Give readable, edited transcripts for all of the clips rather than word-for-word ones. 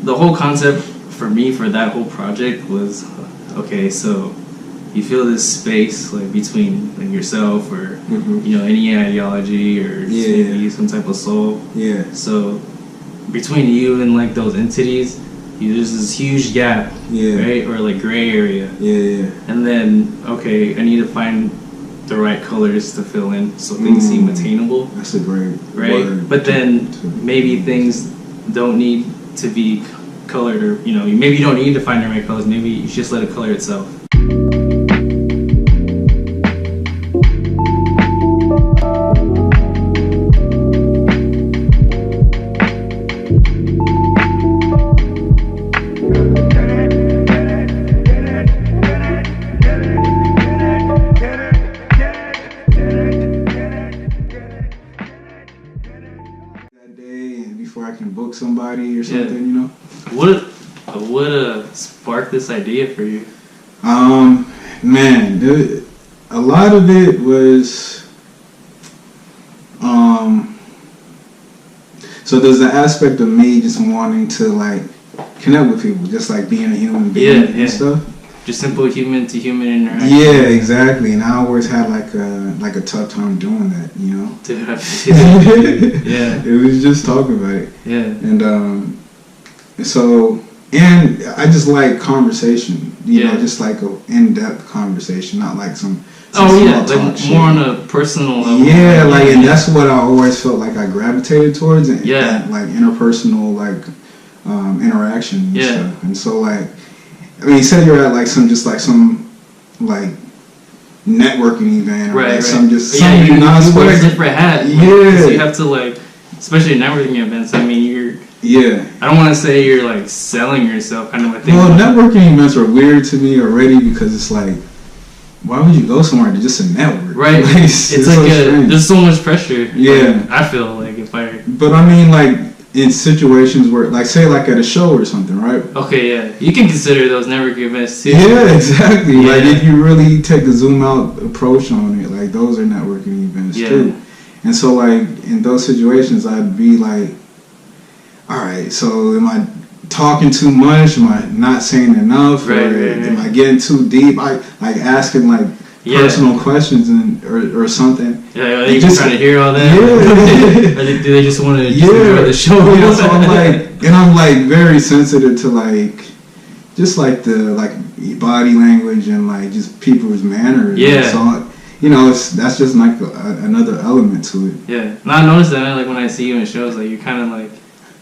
the whole concept for me for that whole project was, okay, so you feel this space like between like yourself or you know, any ideology or maybe some type of soul. Yeah. So between you and like those entities, there's this huge gap, right, or like gray area. And then, okay, I need to find the right colors to fill in so things seem attainable. That's a great word. But then maybe things don't need to be colored, or you know, maybe you don't need to find the right colors. Maybe you just let it color itself. Somebody or something, you know. What sparked this idea for you? Man, a lot of it was so there's an aspect of me just wanting to like connect with people, just like being a human being and stuff. Just simple human to human interaction. Yeah, exactly. And I always had like a tough time doing that, you know. Dude, I feel it. Yeah. It was just talking about it. Yeah. And so, and I just like conversation, you know, just like a in-depth conversation, not like some like more on a personal level. Yeah, like, and that's what I always felt like I gravitated towards, and like interpersonal like interaction and stuff. And so like, I mean, you said you're at like some like networking event, or like some just you wear a different hat. So you have to like, especially networking events. I mean, I don't want to say you're like selling yourself, kind of a thing. Well, networking events are weird to me already because it's like, why would you go somewhere to just a network? Right. Like, it's like so there's so much pressure. Yeah. Like, I feel like if I. But I mean, like, in situations where, like, say, like at a show or something, right? Okay, yeah. You can consider those networking events too. Yeah, exactly. Yeah. Like, if you really take a zoom out approach on it, like, those are networking events too. And so, like, in those situations, I'd be like, all right, so am I talking too much? Am I not saying enough? Am I getting too deep? I like asking, like, personal questions or something. Yeah, they just trying to hear all that. Yeah. Or do they just want to enjoy the show? Yeah, so I'm like very sensitive to like just like the like body language and like just people's manners. Yeah. So you know, that's just like another element to it. Yeah. And I noticed that like when I see you in shows, like you're kind of like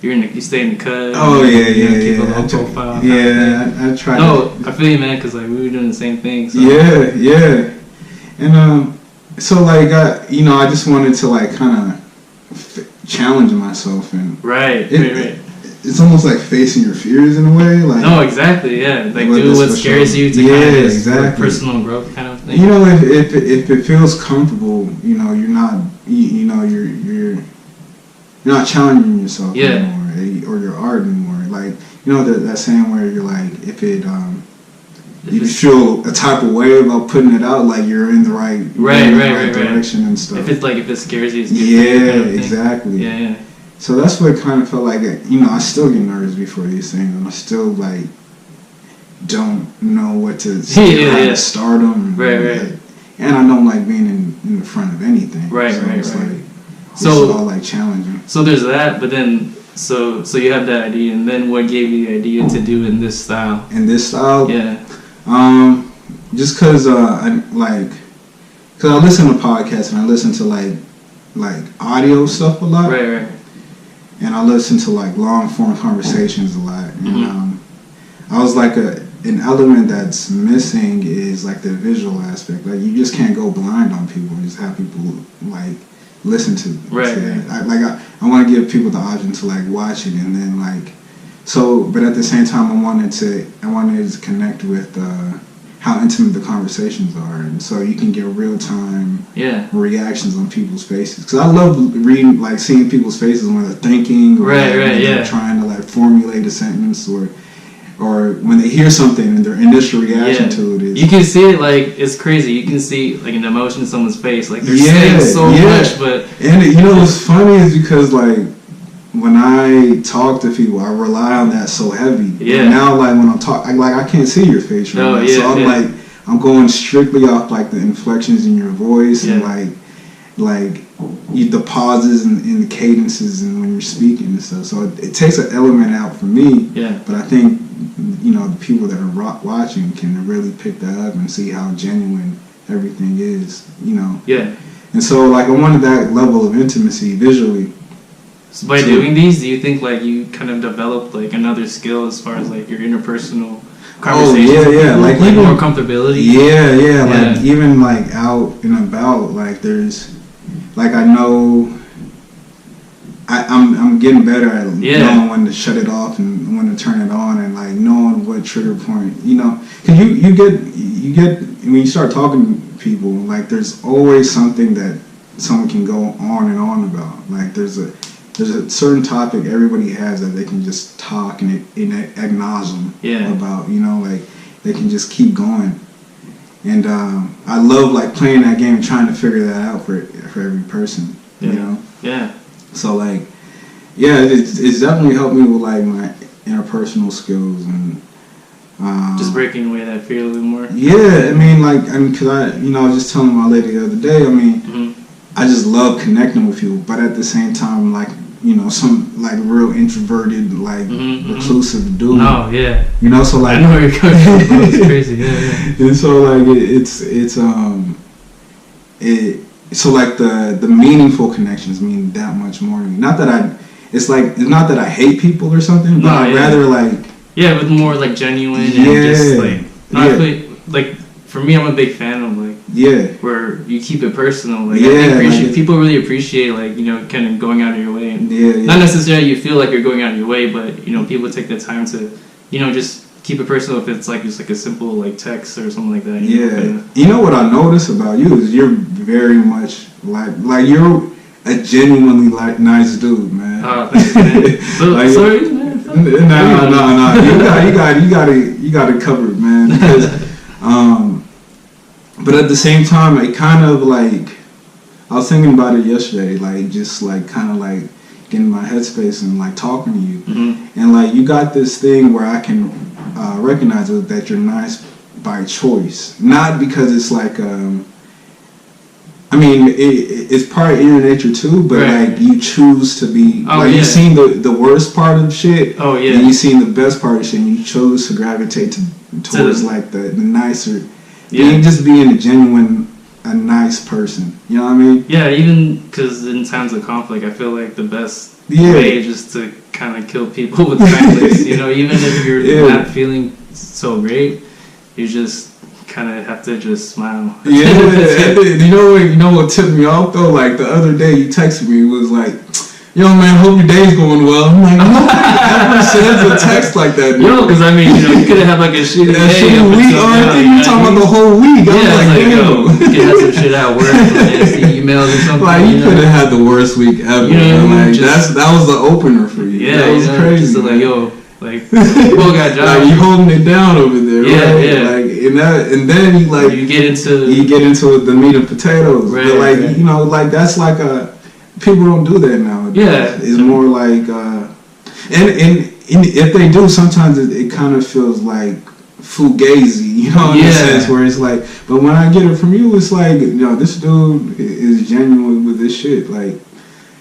you stay in the cut. Oh keep a low profile. Yeah, I try. No, I feel you, man, because like we were doing the same thing. So. Yeah. And so like I just wanted to like kind of challenge myself and right. It's almost like facing your fears in a way. Like no, exactly, yeah. Like do what scares you to kind of personal growth kind of thing. You know, if it feels comfortable, you know, you're not you're not challenging yourself anymore, or your art anymore. Like, you know that saying where you're like, if you feel a type of way about putting it out, like you're in the right direction and stuff. If it scares you, kind of exactly. Yeah. So that's what kind of felt like. You know, I still get nervous before these things, and I still like don't know what to say, how to start them. Right. And I don't like being in the front of anything. Right. It's all like challenging. So there's that, but then so you have that idea, and then what gave you the idea to do in this style? In this style, yeah. Just because I listen to podcasts and I listen to like audio stuff a lot. Right. And I listen to like long form conversations a lot. And I was like an element that's missing is like the visual aspect. Like you just can't go blind on people and just have people like listen to them. Right. I want to give people the option to like watch it and then like but at the same time I wanted to connect with how intimate the conversations are, and so you can get real time reactions on people's faces. Because I love reading, like seeing people's faces when they're thinking, or they're trying to like formulate a sentence, or when they hear something and their initial reaction to it is. You can see it, like it's crazy. You can see like an emotion in someone's face, like they're saying so much, but and you know what's funny is because like when I talk to people, I rely on that so heavy. Yeah. But now, like when I talk, I can't see your face right now, so I'm like, I'm going strictly off like the inflections in your voice and like the pauses and the cadences and when you're speaking and stuff. So it takes an element out for me. Yeah. But I think the people that are watching can really pick that up and see how genuine everything is. Yeah. And so like I wanted that level of intimacy visually. So by doing these, do you think like you kind of developed like another skill as far as like your interpersonal conversations? Oh yeah, like even even more comfortability. Yeah. Like even like out and about, like there's like I know I'm getting better at knowing when to shut it off and when to turn it on, and like knowing what trigger point, because you get when you start talking to people, like there's always something that someone can go on and on about. Like there's a certain topic everybody has that they can just talk and ad nauseum about, like they can just keep going. And I love like playing that game and trying to figure that out for every person, Yeah. So like, it's definitely helped me with like my interpersonal skills and just breaking away that fear a little more. Yeah, because I was just telling my lady the other day. I just love connecting with people, but at the same time, like some like real introverted, like reclusive dude. Oh yeah. So like I know where you're coming from. It's crazy. Yeah. And so like so like the meaningful connections mean that much more to me. It's not that I hate people or something, but I'd rather like with more like genuine and just like like for me, I'm a big fan of like where you keep it personal. Like I think people really appreciate like kind of going out of your way, and not necessarily you feel like you're going out of your way, but people take the time to just keep it personal if it's like just like a simple like text or something like that. You know what I notice about you is you're very much like you're a genuinely like nice dude, man. Oh, thanks, man. Sorry, man. No. You got it covered, man. Because, but at the same time, it kind of like I was thinking about it yesterday, like just like kind of like getting in my headspace and like talking to you, and like you got this thing where I can recognize that you're nice by choice, not because it's like it's part of your nature too, but like you choose to be you've seen the worst part of shit, and you've seen the best part of shit, and you chose to gravitate towards like the nicer, just being a nice person. You know what I mean? Yeah, even because in times of conflict, I feel like the best way is just to kind of kill people with kindness. Even if you're not feeling so great, you just kind of have to just smile. You know what tipped me off though? Like the other day, you texted me. It was like, "Yo, man, hope your day's going well." I'm like, "Who sends a text like that?" Because you could have had like a shitty day. Week. I think you're talking about the whole week. I was like, damn. You could have some shit at work, nasty emails or something. Like you could have had the worst week ever. That was the opener for you. Yeah, that was crazy. Just like, like people got jobs. Like you holding it down over there, right? Like and then you get into the meat and potatoes. Right, but like like that's like people don't do that now. Yeah, it's more like and if they do, sometimes it kind of feels like fugazi, in a sense where it's like. But when I get it from you, it's like this dude is genuine with this shit, like.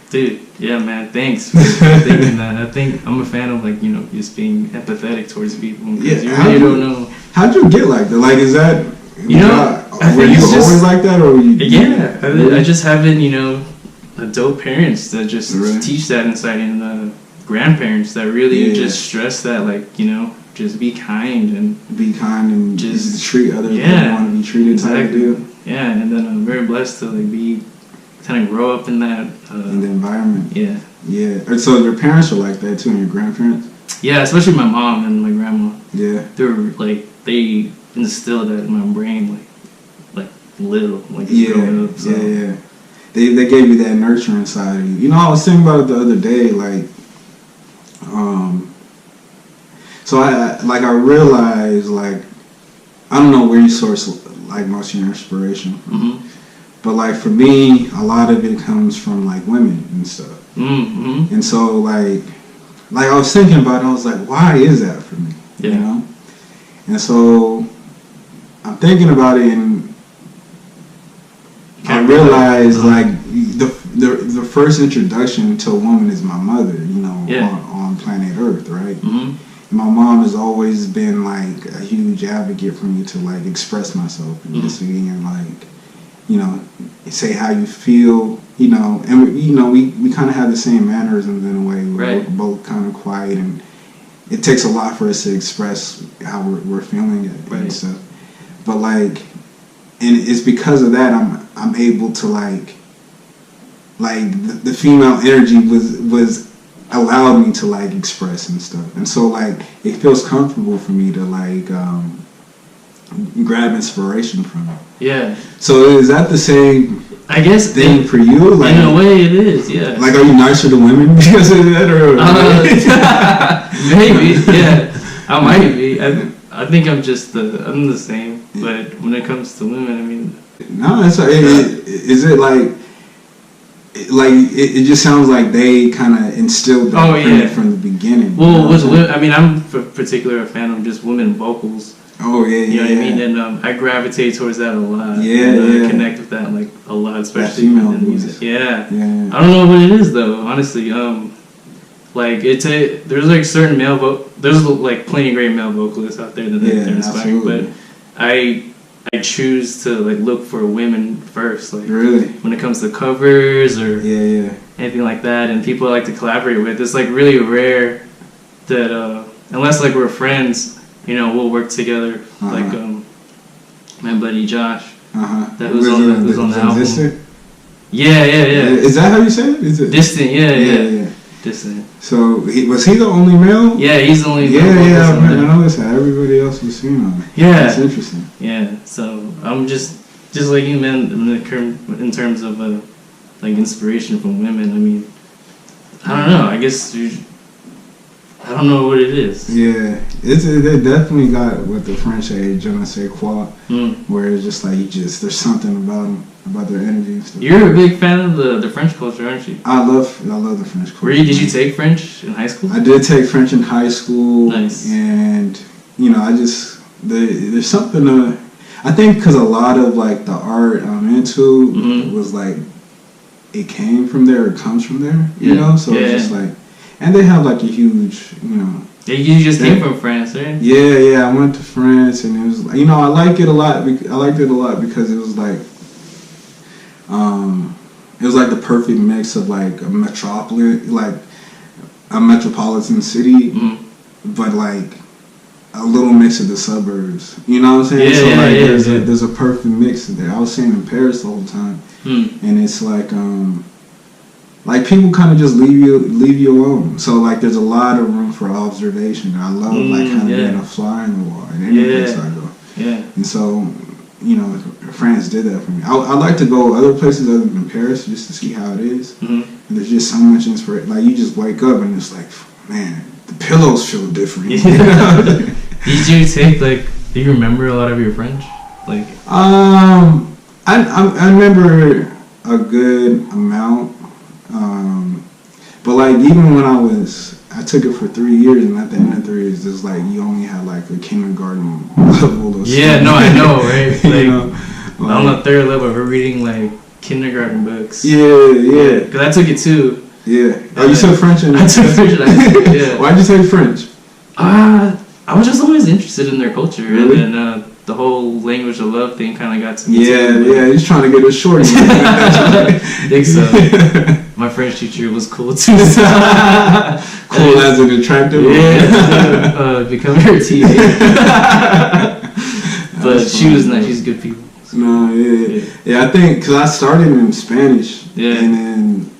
Dude, yeah, man, thanks for thinking that. I think I'm a fan of like just being empathetic towards people because you really don't know. How'd you get like that? Like, is that were you always like that, or were you? Yeah, I just having adult parents that just teach that inside, and grandparents that really just stress that, like just be kind and just treat others like you want to be treated. Exactly. Yeah, and then I'm very blessed to like kind of grow up in that in the environment. Yeah. So your parents are like that too, and your grandparents. Yeah, especially my mom and my grandma. Yeah. They were like they instilled that in my brain like little like growing up. So. Yeah. They gave you that nurturing side of you. I was thinking about it the other day, like. So I realized like I don't know where you source like most of your inspiration from. But like for me, a lot of it comes from like women and stuff. Mm-hmm. And so like I was thinking about it, I was like, why is that for me? Yeah. You know? And so I'm thinking about it, and I realized like the first introduction to a woman is my mother, you know, on planet Earth, right? Mm-hmm. My mom has always been like a huge advocate for me to like express myself and just being like, you know, say how you feel, you know, and we kind of have the same mannerisms in a way. We're both kind of quiet, and it takes a lot for us to express how we're feeling and stuff. But like, and it's because of that I'm able to like the female energy was allowed me to like express and stuff, and so like it feels comfortable for me to like grab inspiration from it. Yeah. So is that the same? I guess thing for you? Like, in a way, it is. Yeah. Like, are you nicer to women because of that, or maybe? Yeah, I might be. I think I'm the same. But when it comes to women, I mean, no, it's is it like it just sounds like they kind of instilled that from the beginning. Well, I mean, I'm particular a fan of just women vocals. Oh yeah, you know what I mean, and I gravitate towards that a lot. Yeah, and, connect with that like a lot, especially in the music. Yeah. I don't know what it is though, honestly. Like there's like certain there's like plenty of great male vocalists out there that they're inspiring, but I choose to like look for women first, like really when it comes to covers or anything like that, and people I like to collaborate with. It's like really rare that unless like we're friends. You know, we'll work together. Like my buddy Josh, that was on the album. Distant? Yeah. Is that how you say it? Is it Distant? Yeah. Distant. So was he the only male? Yeah, he's the only. Yeah. I noticed that everybody else was female. Yeah, that's interesting. Yeah, so I'm just like you, man. In terms of like inspiration from women, I mean, I don't know. I guess I don't know what it is. Yeah, they definitely got what the French say, je ne sais quoi, where it's just like there's something about their energy and stuff. You're a big fan of the French culture, aren't you? I love the French culture. Did you take French in high school? I did take French in high school. Nice. And you know, there's something I think because a lot of like the art I'm into was like it came from there, it comes from there, you know. So it's just like. And they have like a huge, you know. Yeah, you just came from France, right? Yeah. I went to France, and it was, you know, I liked it a lot. I liked it a lot because it was like, the perfect mix of like a metropolitan city, but like a little mix of the suburbs. You know what I'm saying? There's a perfect mix there. I was staying in Paris the whole time, and it's like people kind of just leave you alone. So like there's a lot of room for observation. I love like kind of being a fly in the wall in any place I go. Yeah. And so, you know, France did that for me. I like to go other places other than Paris just to see how it is. And there's just so much inspiration. Like you just wake up and it's like, man, the pillows feel different. Did you take do you remember a lot of your French? Like I remember a good amount. But like even when I took it for 3 years, and at the end of 3 years, it's like you only had like a kindergarten level of stuff. No, I know, right? Like, you know, on the third level, we're reading like kindergarten books. Yeah. Because I took it too. Yeah. Oh, you took French? I took French in high school, yeah. Why'd you take French? I was just always interested in their culture, really? And then the whole language of love thing kind of got to me. Yeah, he's trying to get us short. I think so. My French teacher was cool too. Cool as an attractive. Yeah, become her TA. But she was nice. She's good people. So. No, yeah. I think because I started in Spanish, and then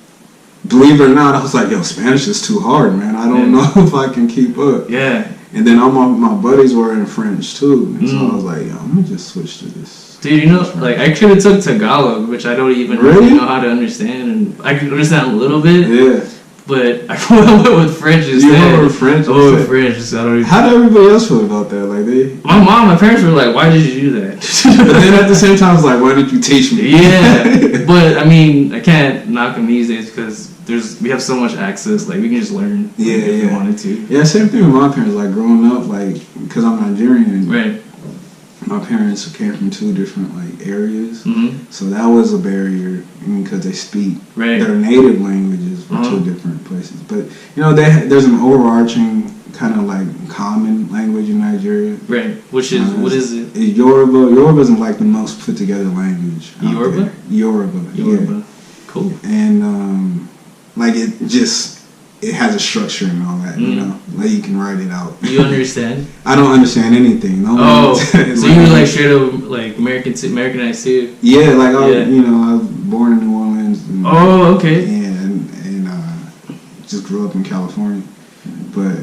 believe it or not, I was like, yo, Spanish is too hard, man. I don't know if I can keep up. Yeah. And then all my buddies were in French too, and so I was like, yo, I'm gonna just switch to this. Dude, you know, like I could have took Tagalog, which I don't even really know how to understand, and I can understand a little bit. Yeah. but I went with French instead. You went with French? I went with French. So I don't even... How did everybody else feel about that? Like my parents were like, "Why did you do that?" But then at the same time, it's like, "Why didn't you teach me?" Yeah, but I mean, I can't knock them these days because we have so much access. Like we can just learn. If we wanted to. Yeah, same thing with my parents. Like growing up, like because I'm Nigerian. Right. My parents came from 2 different like areas, mm-hmm. so that was a barrier because they speak their native languages from 2 different places. But you know, there's an overarching kind of like common language in Nigeria. Right. Which is what is it? It's Yoruba. Yoruba is like the most put together language. Yoruba. Yoruba. Yeah. Cool. And like it has a structure and all that, you know, like you can write it out. You understand? I don't understand anything. No. So you were like straight up like Americanized too? Yeah, like I was born in New Orleans. And, okay. And just grew up in California, but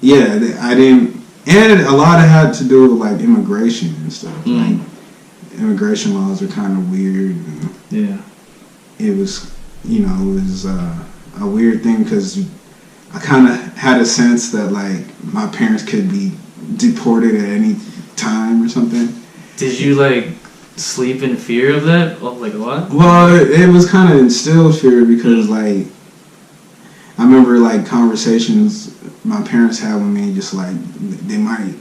yeah, I didn't. And a lot of had to do with like immigration and stuff. Like immigration laws are kind of weird. And it was, a weird thing because I kind of had a sense that like my parents could be deported at any time or something. Did you like sleep in fear of that, like a lot? Well, it was kind of instilled fear because like I remember like conversations my parents had with me, just like they might.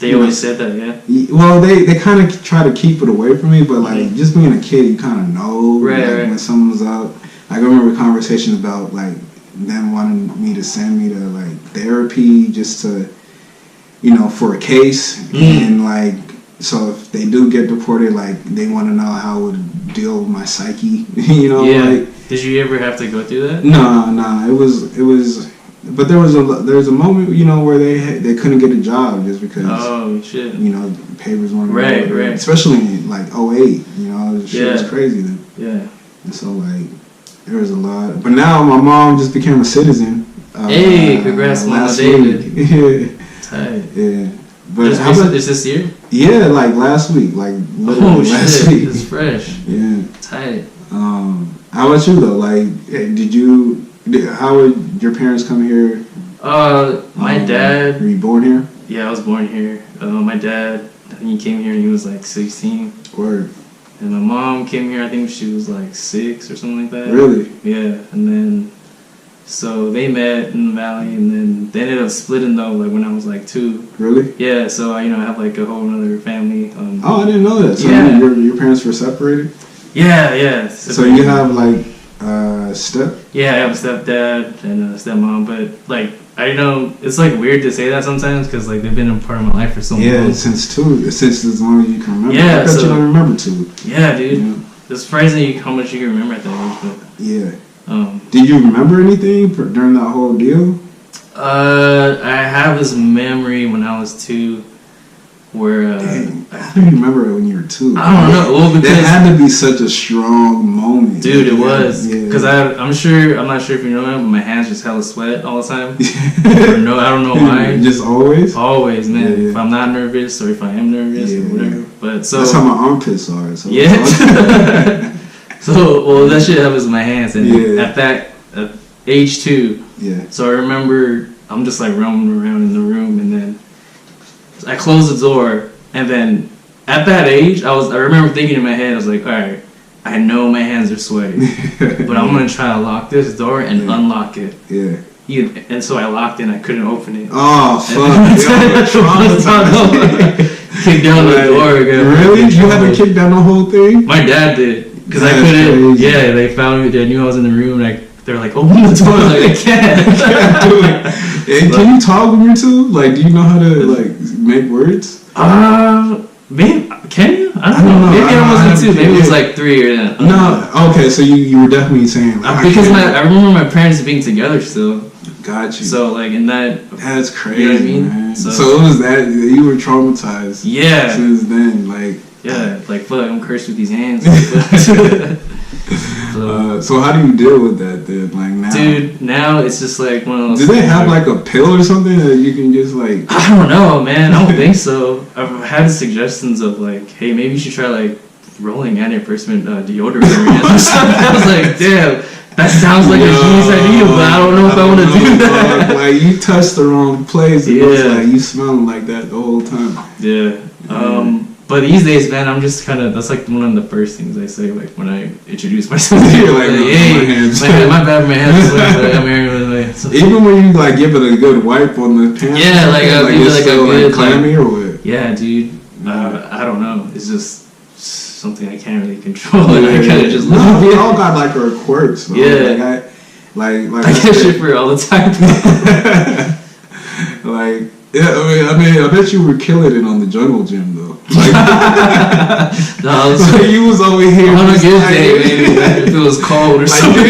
They always said that, yeah. Well, they kind of try to keep it away from me, but like just being a kid, you kind of know when someone's up. Like, I remember conversations about like them wanting me to send me to like therapy just to, for a case, and like so if they do get deported, like they want to know how I would deal with my psyche, Yeah. Like, did you ever have to go through that? No. It was. But there was a moment, where they couldn't get a job just because. Oh shit. Papers weren't right. Especially in like 2008, shit was crazy then. Yeah. And so like there was a lot, but now my mom just became a citizen. Hey, congrats, Mama David. Yeah. Tight. Yeah. But is this year? Yeah, like last week, like literally last week. It's fresh. Yeah. Tight. How about you though? Like, how would your parents come here? My dad. Were you born here? Yeah, I was born here. My dad, I think he came here when he was like 16. Word. And my mom came here, I think she was like 6 or something like that. Really? Yeah, and then, so they met in the valley, and then they ended up splitting though, like when I was like 2. Really? Yeah, so I have like a whole other family. I didn't know that. So your parents were separated? Yeah. So you have like step? Yeah, I have a stepdad and a stepmom, but like I know it's like weird to say that sometimes because like they've been a part of my life for so long. Yeah, since as long as you can remember. Yeah, I bet you don't remember 2. Yeah, dude. Yeah. It's surprising how much you can remember at that age. But yeah. Did you remember anything during that whole deal? I have this memory when I was 2. Where Dang, how do you remember it when you were 2? I don't know. Well, because that had to be such a strong moment, dude. It was because I'm not sure if you know that, but my hands just hella sweat all the time. I don't know why. Just always, man. Yeah. If I'm not nervous or if I am nervous or whatever. But so that's how my armpits are. So yeah. So that shit happens in my hands, and at age 2. Yeah. So I remember I'm just like roaming around in the room, and then I closed the door, and then at that age, I remember thinking in my head, I was like, all right, I know my hands are sweaty, but I'm gonna try to lock this door and unlock it. Yeah. And so I locked it and I couldn't open it. Oh fuck! Kicked down the door again. Really? You had to kick down the whole thing? My dad did, because I couldn't. Crazy. Yeah, they found me. They knew I was in the room. They're like, open the door. I'm like, I can't do it. And can you talk when you're 2? Like, do you know how to like make words? Maybe, can you? I don't know. Maybe I wasn't 2. Maybe it was like 3 or that. No. Okay, so you were definitely saying like, because I remember my parents being together still. Got you. So like in that. That's crazy. You know what I mean? Man. So it was that you were traumatized. Yeah. Since then, like. Yeah, like fuck, I'm cursed with these hands. So how do you deal with that then? Like now? Dude, now it's just like one of those. Do they have like a pill or something that you can just like? I don't know, man. I don't think so. I've had suggestions of like, hey, maybe you should try like rolling antiperspirant deodorant. I was like, damn. That sounds like a genius idea, but I don't know if I want to do that. Like, you touched the wrong place. It was like you smelling like that the whole time. Yeah. But these days, man, I'm just kind of, that's like one of the first things I say, like, when I introduce myself to people, like, hey, my bad, my hands sweat, I'm here. So, even when you, like, give it a good wipe on the pants. Yeah, like, I'll give it like a good, clammy or what? Yeah, dude. I don't know. It's just something I can't really control. And I kind of just we all got, like, our quirks. Though. Yeah. Like I get shit for it all the time. Like, yeah, I mean, I bet you were killing it on the jungle gym though. Like, no, so you was over here on a good day, maybe if it was cold or something.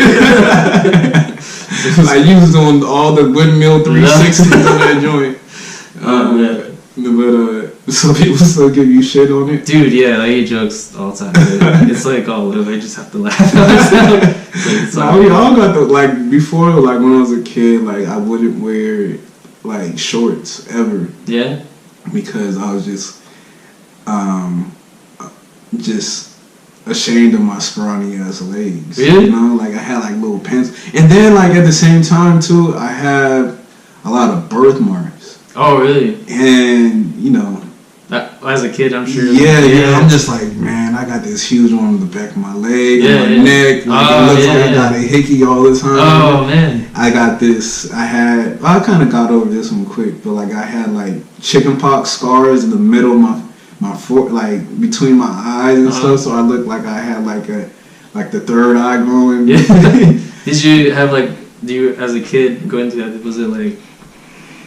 Like you was doing all the windmill 360s on that joint. But so people still give you shit on it, dude. Yeah, I eat jokes all the time. It's like all live. I just have to laugh. We all got the like before. Like when I was a kid, like I wouldn't wear like shorts ever. Yeah. Because I was just ashamed of my scrawny ass legs. Really? You know, like I had like little pants, and then like at the same time too, I have a lot of birthmarks. Oh, really? And you know, as a kid, I'm sure. Yeah. I'm just like, man, I got this huge one on the back of my leg, and my neck. Like, it looks like I got a hickey all the time. Oh man. I got this. I kind of got over this one quick, but like I had like chickenpox scars in the middle of my like between my eyes and stuff. So I looked like I had like the third eye growing. Yeah. Did you have like? Do you as a kid going through that? Was it like?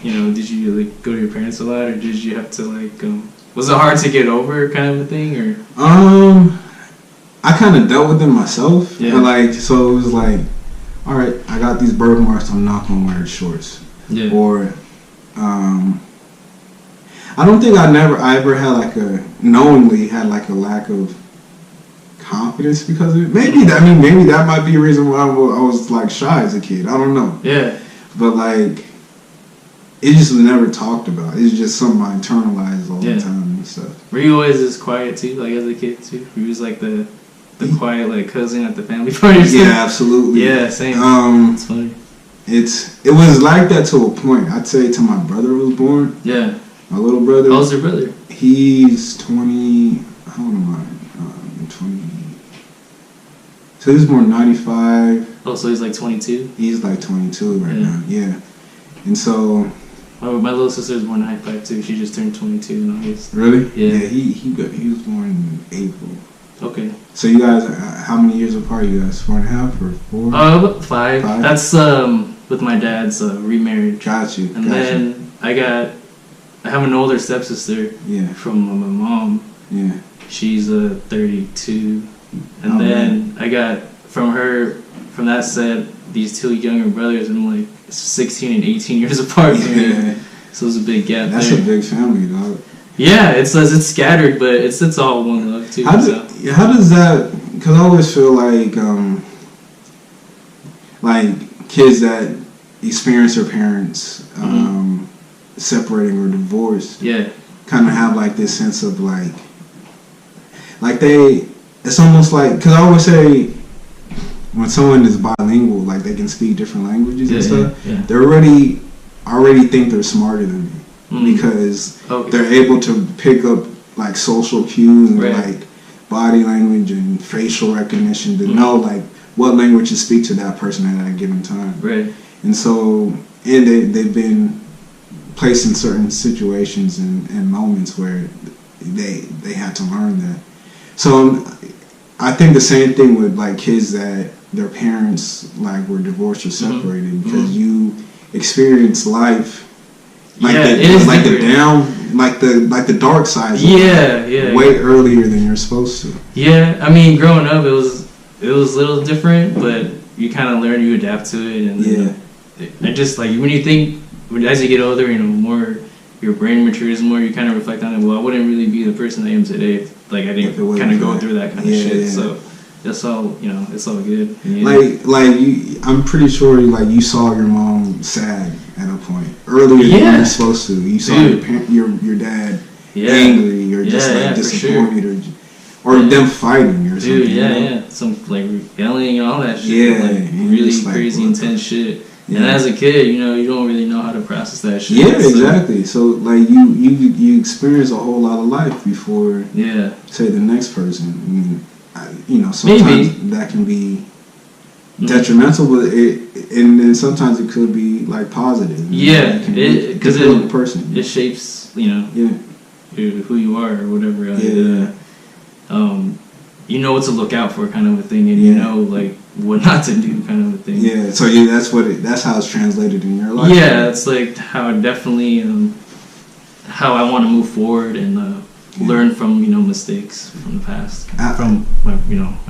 You know, did you like go to your parents a lot, or did you have to like? Was it hard to get over, kind of a thing, or? I kind of dealt with them myself. Yeah. And like, so it was like, all right, I got these birthmarks. I'm not gonna wear shorts. Yeah. Or, I don't think I ever had like knowingly had like a lack of confidence because of it. Maybe that might be a reason why I was like shy as a kid. I don't know. Yeah. But like. It just was never talked about. It's just something I internalized all the time and stuff. Were you always this quiet too, like as a kid too? Were you was like the quiet like cousin at the family party? Yeah, absolutely. Yeah, same. It's funny. It was like that to a point. I'd say till my brother was born. Yeah. My little brother. How old's your brother? He's 20. How old am I? 20. So he was born 95. Oh, so he's like 22. He's like 22 right now. Yeah. And so. My little sister was born 95 too. She just turned 22 in August. Really? Yeah. Yeah. He was born in April. Okay. So you guys, how many years apart? You guys 4.5 or 4? About 5. That's with my dad's remarriage. Got you. And then I have an older stepsister. Yeah. From my mom. Yeah. She's 32, and then I got from that set these 2 younger brothers, and I'm like 16 and 18 years apart. Yeah. So it's a big gap. That's there. a big family, dog. Yeah, it's scattered, but it's all one love too. How does that? Because I always feel like kids that experience their parents separating or divorced. Yeah. Kind of have like this sense of like it's almost like, because I always say when someone is bilingual, like they can speak different languages and stuff. Yeah. They already think they're smarter than me because they're able to pick up like social cues and like body language and facial recognition to know like what language to speak to that person at a given time. Right. And so, they've been placed in certain situations and moments where they had to learn that. So I think the same thing with like kids that their parents like were divorced or separated because you experience life like the dark side way earlier than you're supposed to. Yeah, I mean, growing up it was a little different, but you kind of learn, you adapt to it, and I just like when you think as you get older, more your brain matures more, you kind of reflect on it. Well, I wouldn't really be the person I am today if I didn't kind of go through that kind of shit. Yeah. So that's all, it's all good. I'm pretty sure you saw your mom sad at a point earlier than you were supposed to. You saw your dad angry or just disappointed. or them fighting or dude, something. Yeah. Some like yelling and all that shit. Yeah, like, really crazy, intense shit. Yeah. And as a kid, you don't really know how to process that shit. Yeah, exactly. So like you experience a whole lot of life before, say the next person. I mean, sometimes that can be detrimental, but and then sometimes it could be like positive. Yeah, because the person. It shapes, who you are or whatever. You know what to look out for, kind of a thing, and you know like what not to do, kind of a thing. Yeah, so that's how it's translated in your life. Yeah, it's like how I definitely how I want to move forward and learn from mistakes from the past, from my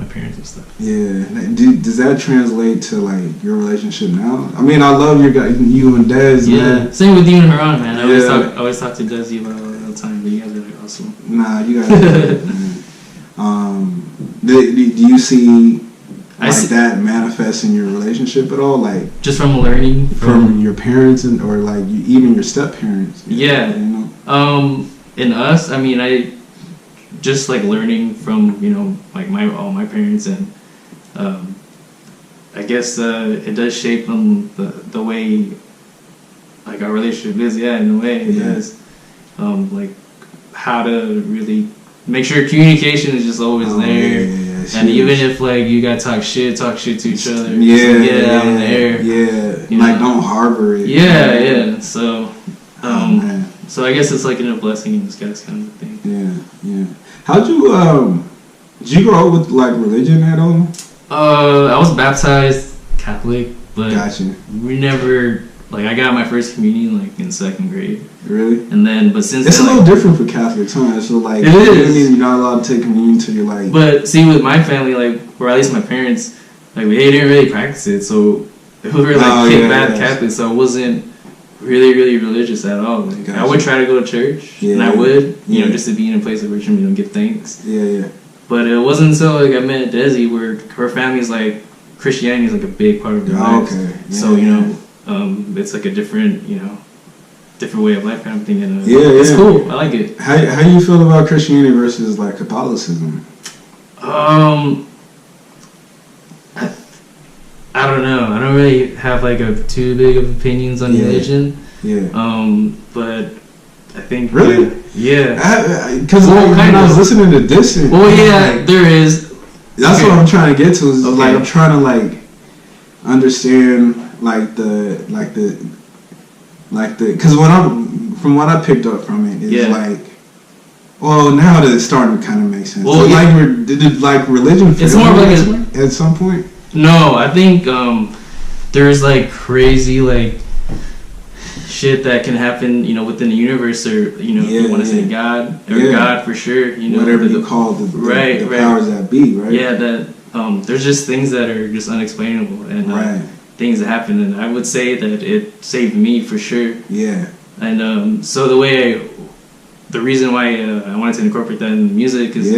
parents and stuff. Yeah, does that translate to like your relationship now? I mean, I love you and Des. Yeah, man. Same with you and Haran, man. I always talk to Desi about it all the time, but you guys are like awesome. Nah, you guys are great, man. Do you see that manifest in your relationship at all? Like just from learning from your parents or like even your step parents? Yeah. In us, I mean, I just like learning from like all my parents, and I guess it does shape the way like our relationship is. Yeah, in a way it does. Like how to really make sure communication is just always there. And even if like you gotta talk shit to each other. Get it out in the air. Yeah. Like don't harbor it. Yeah. So so I guess it's like a blessing in disguise kind of thing. Yeah. How'd you did you grow up with like religion at all? I was baptized Catholic, but gotcha. We never I got my first communion like in 2nd grade. Really? And then, but since it's then, a little different for Catholics, huh? So like, it is. You're not allowed to take communion until you're like. But see, with my family, or at least my parents, they didn't really practice it, so we were bad Catholics, so I wasn't really, really religious at all. Gotcha. I would try to go to church, and I would, just to be in a place of worship, give thanks. Yeah. But it wasn't until I met Desi where her family's Christianity is a big part of their lives. Okay. Yeah, so it's like a different different way of life kind of thing, and it's cool. I like it. How do you feel about Christianity versus like Catholicism? I don't know. I don't really have too big of opinions on religion. Yeah. But I think really. Because when I was listening to Distant. Well, there is. That's what I'm trying to get to. Is I'm trying to understand because from what I picked up from it is now that it's starting to kind of make sense. Well, did religion fail? It's more of at some point. No, I think there's crazy shit that can happen, within the universe, or if you want to say God or God for sure, whatever you call the powers that be, right? Yeah, that there's just things that are just unexplainable and things that happen, and I would say that it saved me for sure. Yeah. And so the reason why I wanted to incorporate that in the music is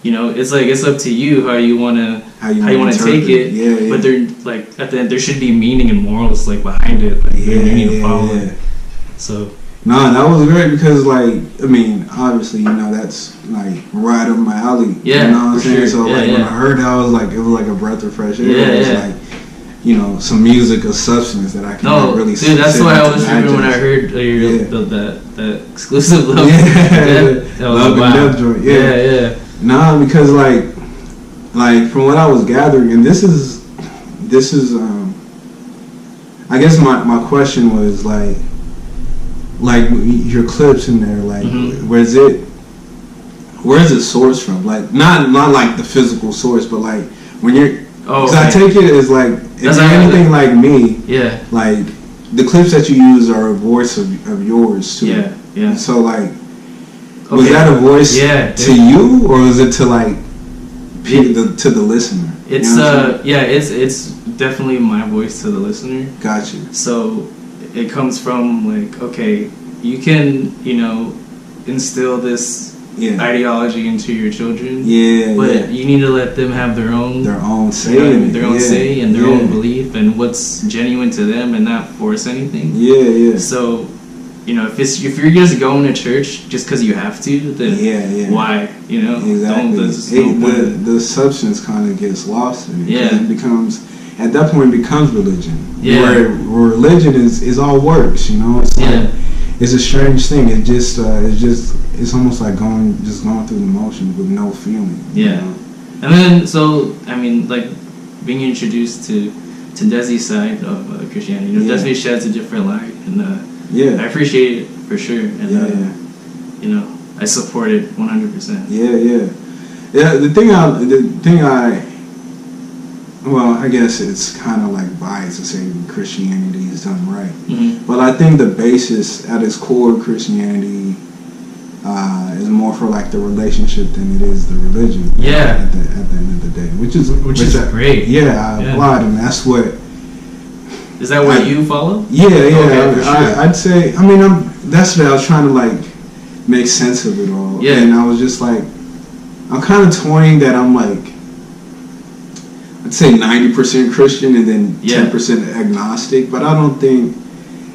it's up to you how you want to take it. Yeah. But there at the end there should be meaning and morals behind it. You need to follow it. So that was great because obviously that's right up my alley. Yeah. You know what I'm saying? Sure. So when I heard that, I was it was like a breath of fresh air. It was some music of substance that I can really dude, that's why I was tripping when I heard that exclusive love. Love and Death joint. Yeah. Nah, because from what I was gathering, and this is I guess my question was your clips in there, where's it sourced from? Not the physical source, but when you're because I take it as if you're anything like me, the clips that you use are a voice of yours too. Yeah. So was that a voice to you, or was it to to the listener? It's it's definitely my voice to the listener. Gotcha. So it comes from you can instill this ideology into your children. But you need to let them have their own say, say and their own belief and what's genuine to them, and not force anything. So you know, if you're just going to church just because you have to, then why? You know, exactly. The substance kind of gets lost in it. Yeah, it becomes at that point it becomes religion. Yeah, where religion is all works. You know, it's like it's a strange thing. It's almost like going through the motions with no feeling. Yeah, you know? And then so I mean, like being introduced to Desi's side of Christianity, you know, definitely sheds a different light, and I appreciate it for sure, and you know, I support it 100%. Yeah. The thing well, I guess it's kind of like biased to say Christianity is done right, but I think the basis at its core, Christianity is more for like the relationship than it is the religion. Yeah. At the end of the day, which is great. Yeah, I applaud, and that's what. Is that what you follow? Yeah. Okay, for sure. I'd say. I mean, that's what I was trying to like make sense of it all. Yeah. And I was just like, I'm kind of toying that I'm like, I'd say 90% Christian and then 10% agnostic, but I don't think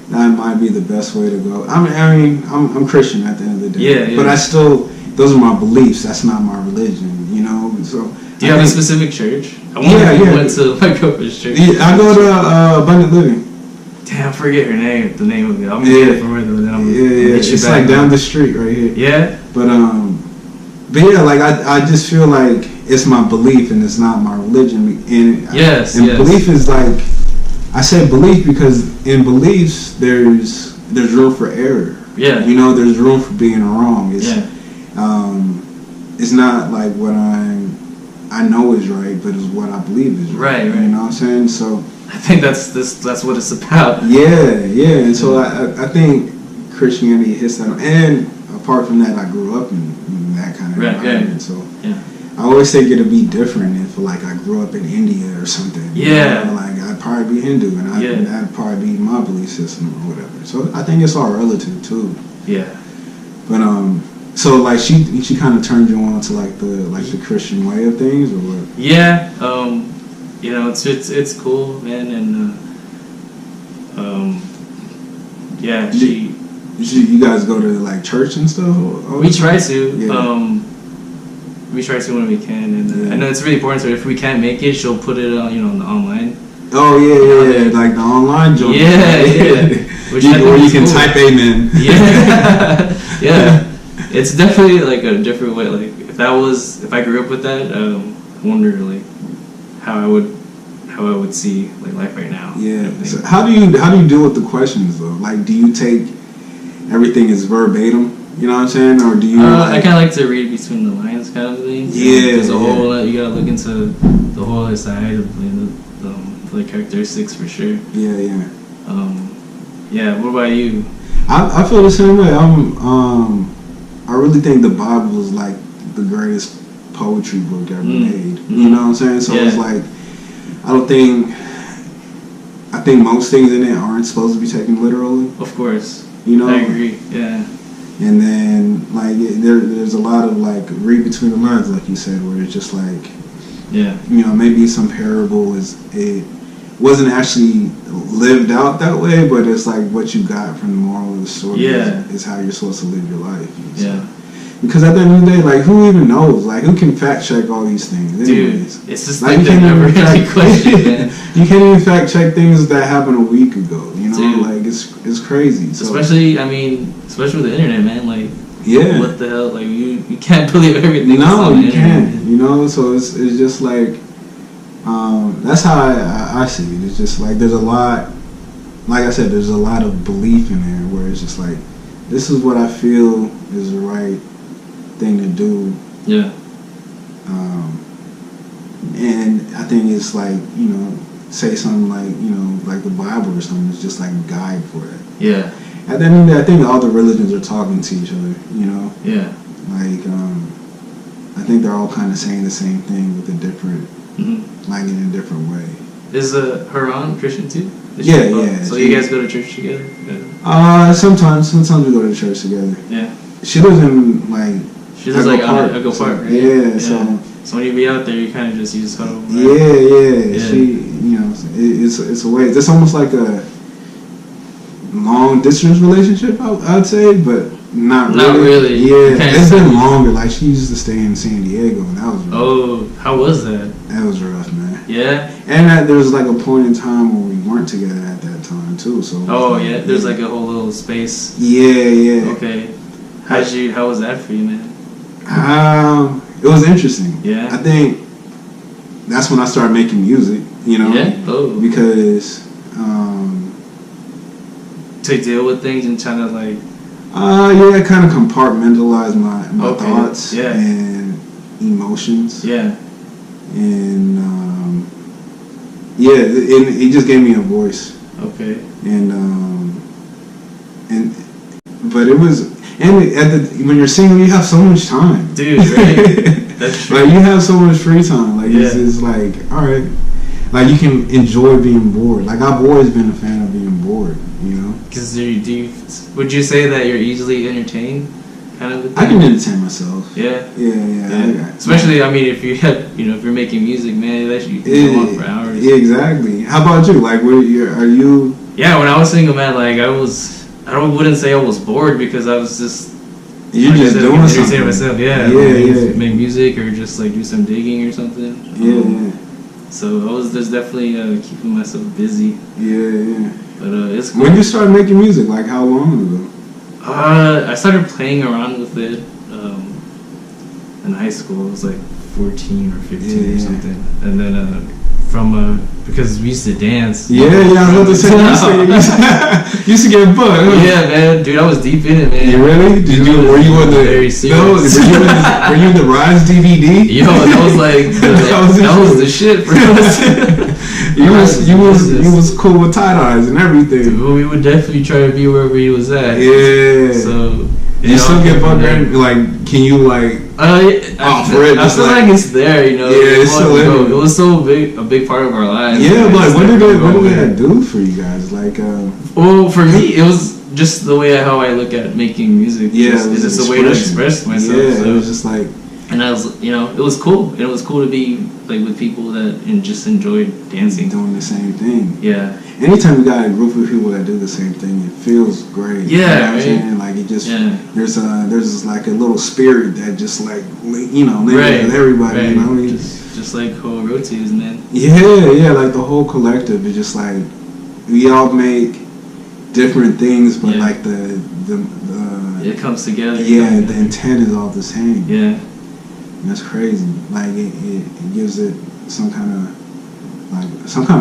that might be the best way to go. I mean, I'm Christian at the end of the day. But I still, those are my beliefs. That's not my religion, you know. So. Do you have a specific church? I went to my girlfriend's church. Yeah, I go to Abundant Living. Damn, I forget the name of it. I'm gonna get it from her, then I'm gonna get you it's back. Like down the street right here. Yeah. But yeah, like I just feel like it's my belief and it's not my religion. And belief is like, I say belief because in beliefs there's room for error. Yeah. You know, there's room for being wrong. It's not like what I know is right, but it's what I believe is right. Right. You know what I'm saying? So I think that's what it's about. Yeah. And so I think Christianity hits that. And apart from that, I grew up in that kind of environment. So I always think it'd be different if like I grew up in India or something. Yeah. You know? Like I'd probably be Hindu, and that'd probably be my belief system or whatever. So I think it's all relative too. Yeah. But so like she kind of turned you on to like the Christian way of things, or what? Yeah, you know, it's cool, man, and you guys go to like church and stuff? We try to. We try to when we can, and I know it's really important. So if we can't make it, she'll put it on, you know, on the online. Oh yeah, like the online joint. Yeah. Which you can type amen. Yeah. It's definitely like a different way. Like if I grew up with that, I wonder like how I would see like life right now. Yeah. So how do you deal with the questions though? Like, do you take everything as verbatim? You know what I'm saying, or do you? I kind of like to read between the lines, kind of thing. Yeah. There's a whole you gotta look into the whole other side of the characteristics for sure. Yeah. What about you? I feel the same way. I really think the Bible is like the greatest poetry book ever made. You know what I'm saying? So it's like, I think most things in it aren't supposed to be taken literally. Of course. You know? I agree, yeah. And then, like, there's a lot of, like, read between the lines, like you said, where it's just like, you know, maybe some parable it wasn't actually lived out that way, but it's like what you got from the moral of the story is how you're supposed to live your life. So. Because at the end of the day, like, who even knows? Like, who can fact check all these things? Anyways? Dude, it's just like the never ending question, man. You can't even fact check things that happened a week ago. You know, like it's crazy. So. Especially with the internet, man. Like, what the hell? Like, you can't believe everything. No, you can't. You know, so it's just like. That's how I see it. It's just like there's a lot, like I said, there's a lot of belief in there where it's just like, this is what I feel is the right thing to do. Yeah. And I think it's like, you know, say something like, you know, like the Bible or something is just like a guide for it. Yeah. At the end of the day, I think all the religions are talking to each other, you know? Yeah. Like, I think they're all kind of saying the same thing with a different, like in a different way. Is Haran Christian too? Yeah. So you guys go to church together? Sometimes we go to church together. Yeah. She lives in like. She lives like on Echo Park, right? Yeah. So when you be out there, you just huddle. Right? Yeah. She, you know, it's a way. It's almost like long distance relationship, I'd say, but not really. Not really. Yeah, it's been longer. Like, she used to stay in San Diego, and that was rough. Oh, how was that? That was rough, man. Yeah? And there was like a point in time where we weren't together at that time, too. So Yeah, there's like a whole little space. Yeah. Okay. How was that for you, man? It was interesting. Yeah. I think that's when I started making music, you know? Yeah? Oh. Because, to deal with things and trying to like... I kind of compartmentalize my thoughts and emotions. Yeah. And, it just gave me a voice. Okay. But it was... And when you're single, you have so much time. Dude, right? That's true. Like, you have so much free time. Like, it's like, all right. Like, you can enjoy being bored. Like, I've always been a fan of being bored, you know? Because would you say that you're easily entertained? Kind of a thing? I can entertain myself. Yeah? Yeah. Especially, I mean, if you're making music, man, you can go on for hours. Yeah, exactly. How about you? Like, are you... Yeah, when I was single, man, like, I wouldn't say I was bored because I was just... You're just doing something. Entertain myself, yeah. Make music or just, like, do some digging or something. Yeah. So I was just definitely keeping myself busy. Yeah. But it's cool. When you started making music, like, how long ago? I started playing around with it in high school. It was like 14 or 15 or something. And then because we used to dance. Yeah, I was about to say, you used to get butt. Huh? Yeah, man, dude, I was deep in it, man. You really? Were you in the very serious? No, were you in the Rise DVD? Yo, that was like that was the shit for us. you was cool with tie-dyes and everything. Dude, we would definitely try to be wherever he was at. Yeah. So you still get butt, like, can you like? I feel like it's there, you know. Yeah, it's still there. It was so a big part of our lives. Yeah, but what did that do for you guys? Like, well, for me, it was just the way how I look at making music. Yeah, it's just a way to express myself. Yeah, so. it was just like, and I was, it was cool. And it was cool to be like with people that just enjoyed dancing, doing the same thing. Yeah. Anytime you got a group of people that do the same thing, it feels great. Yeah, you know what I'm right? saying? Like, it just there's like a little spirit that just like lives with everybody. Right. You know what I mean? Just like whole rotates, man. Yeah. Like the whole collective is just like we all make different things, but like the it comes together. Yeah, the intent is all the same. Yeah. And that's crazy. Like it gives it some kind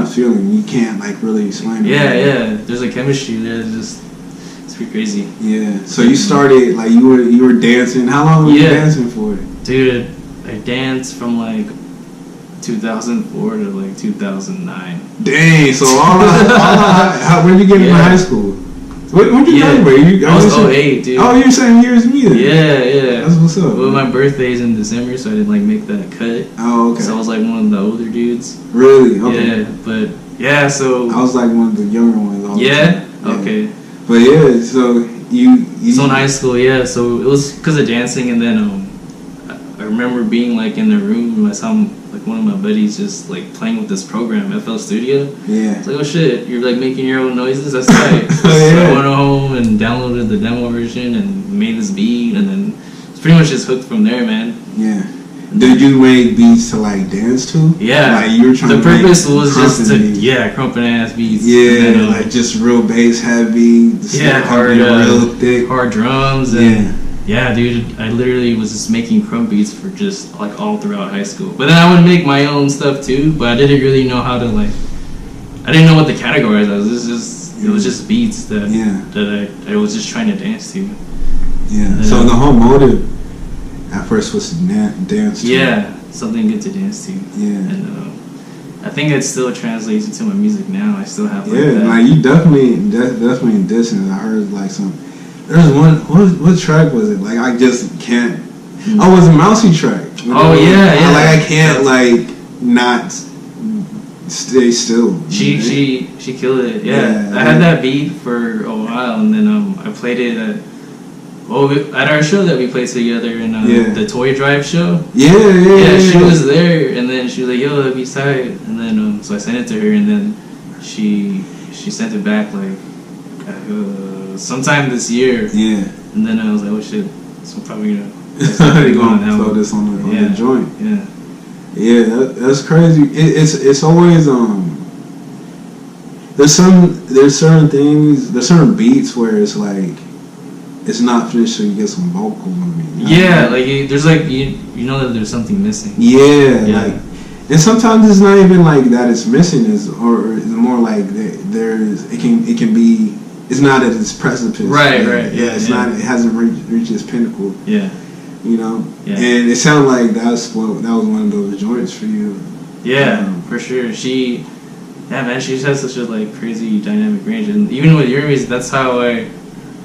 of feeling you can't like really explain. Yeah. There's a chemistry there. It's pretty crazy. Yeah. So you started like you were dancing. How long were you dancing for? Dude, I danced from like 2004 to like 2009. Dang. So when did you get into high school? When did you graduate? I was 08, dude. Oh, you're the same year as me then. Yeah. That's what's up. Well, my birthday's in December, so I didn't like make that cut. Oh, okay. So I was like one of the older dudes. Really? Okay. Yeah, but so I was like one of the younger ones. Yeah. Okay. But yeah, so you. So in high school, yeah. So it was because of dancing, and then I remember being like in the room, and I saw one of my buddies just like playing with this program, FL Studio. Yeah. It's like, oh shit, you're like making your own noises. That's right. So I went home and downloaded the demo version and made this beat, and then it's pretty much just hooked from there, man. Yeah. Did you make beats to like dance to? Yeah. Like you were trying. The purpose was just to crumping ass beats. Yeah, then, like just real bass heavy. Real thick, hard drums. And yeah, dude, I literally was just making crump beats for just like all throughout high school. But then I would make my own stuff too, but I didn't really know how to I didn't know what to categorize as. It was just beats that I was just trying to dance to. Yeah. So the whole motive at first was to dance to. Yeah, something good to dance to. Yeah. And I think it still translates into my music now. I still have that. Like you definitely dissing. I heard like some. There's one. What track was it? Like I just can't. Oh, it was a Mousy track. Oh yeah. Like I can't not stay still. She killed it. Yeah. I had that beat for a while, and then I played it at our show that we played together in the Toy Drive show. Yeah. She was there, and then she was like, "Yo, that beat's tight." And then so I sent it to her, and then she sent it back like sometime this year. Yeah. And then I was like, oh shit, so I'm probably gonna throw this on the joint. Yeah. Yeah, that's crazy. It's always there's certain things, there's certain beats where it's like it's not finished, so you get some vocal on it. Yeah, like there's like you know that there's something missing. Yeah, like, and sometimes it's not even like that it's missing, or it's more like it can be. It's not at its precipice. Right. Yeah, it's not. It hasn't reached its pinnacle. Yeah. You know. Yeah. And it sounded like that was one of those joints for you. Yeah, for sure. She just has such a like crazy dynamic range, and even with your music, that's how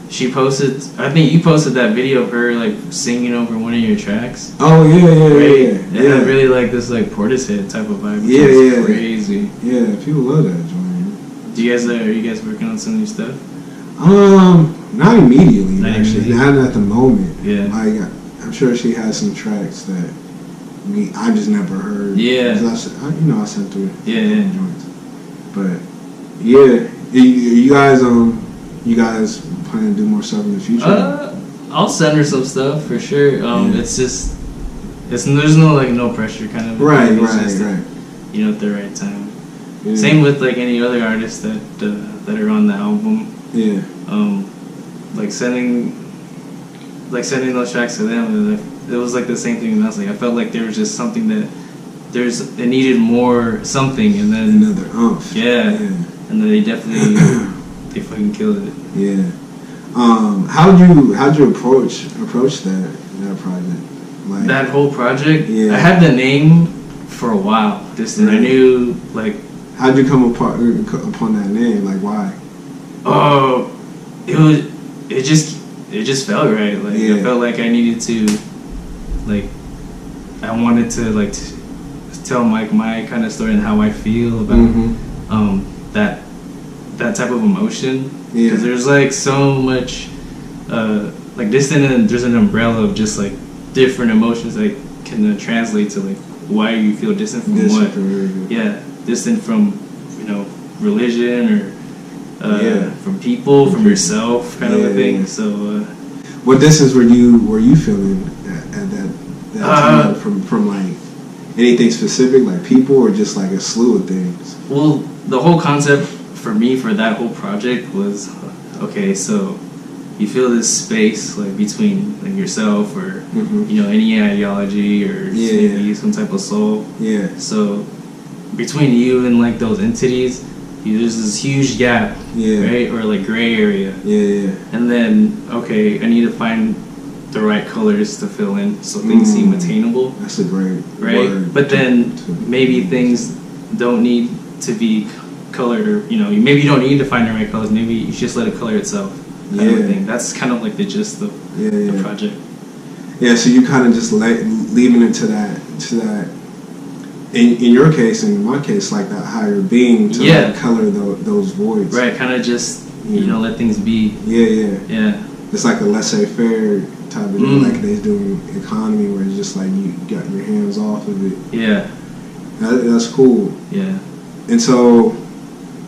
she posted. I think you posted that video of her like singing over one of your tracks. Oh yeah. It had really like this like Portishead type of vibe. Which is crazy. Yeah, people love that joint. Are you guys working on some new stuff? Not immediately. Not at the moment. Yeah. Like I'm sure she has some tracks that I just never heard. Yeah. I sent through. Yeah. Joints. But yeah, you guys plan to do more stuff in the future? I'll send her some stuff for sure. It's just there's no pressure kind of. Right. At the right time. Yeah. Same with like any other artists that are on the album. Yeah. Like sending those tracks to them, it was like the same thing with us. Like I felt like there was just something that it needed more something, and then another oomph. Yeah. And then they definitely they fucking killed it. Yeah. How'd you approach that project? Like that whole project? Yeah. I had the name for a while. I knew like. How'd you come upon that name? Like why? Oh, it just felt right. Like I felt like I needed to, like, I wanted to like tell my kind of story and how I feel about that type of emotion. Because there's like so much like distant, and there's an umbrella of just like different emotions that can translate to like why you feel distant from what. Yeah, distant from religion or from people, from yourself, kind of a thing. So, what distance were you feeling at that time from like anything specific, like people, or just like a slew of things? Well, the whole concept for me for that whole project was okay. So you feel this space like between like yourself or any ideology or maybe some type of soul. Yeah. So between you and like those entities, there's this huge gap, right, or like gray area. And then I need to find the right colors to fill in so things seem attainable. That's a great word. But then maybe things don't need to be colored, or maybe you don't need to find the right colors. Maybe you just let it color itself. Kind of thing. That's kind of like the gist of the project. Yeah, so you kind of just leaving it to that. In your case, and in my case, like that higher being to like color those voids. Right, kind of just let things be. Yeah. It's like a laissez-faire type of thing, like they do in economy, where it's just like you got your hands off of it. Yeah. That's cool. Yeah. And so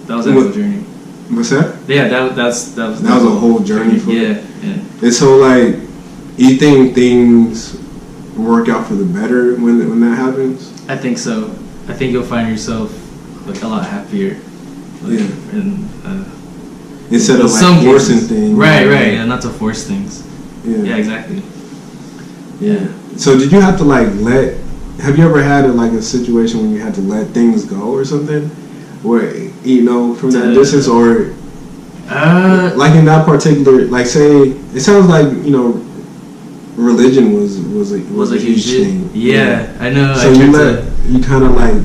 that was a whole journey. What's that? Yeah, that was a whole journey for yeah. And so like, you think things work out for the better when that happens? I think so. I think you'll find yourself like a lot happier. Like, and instead of like forcing things. Right. Yeah, not to force things. Yeah, exactly. Yeah. So did you have to like have you ever had a situation when you had to let things go or something? Where, from that distance, or like in that particular, like say, it sounds like, religion was a huge thing. Yeah, I know. So you kind of like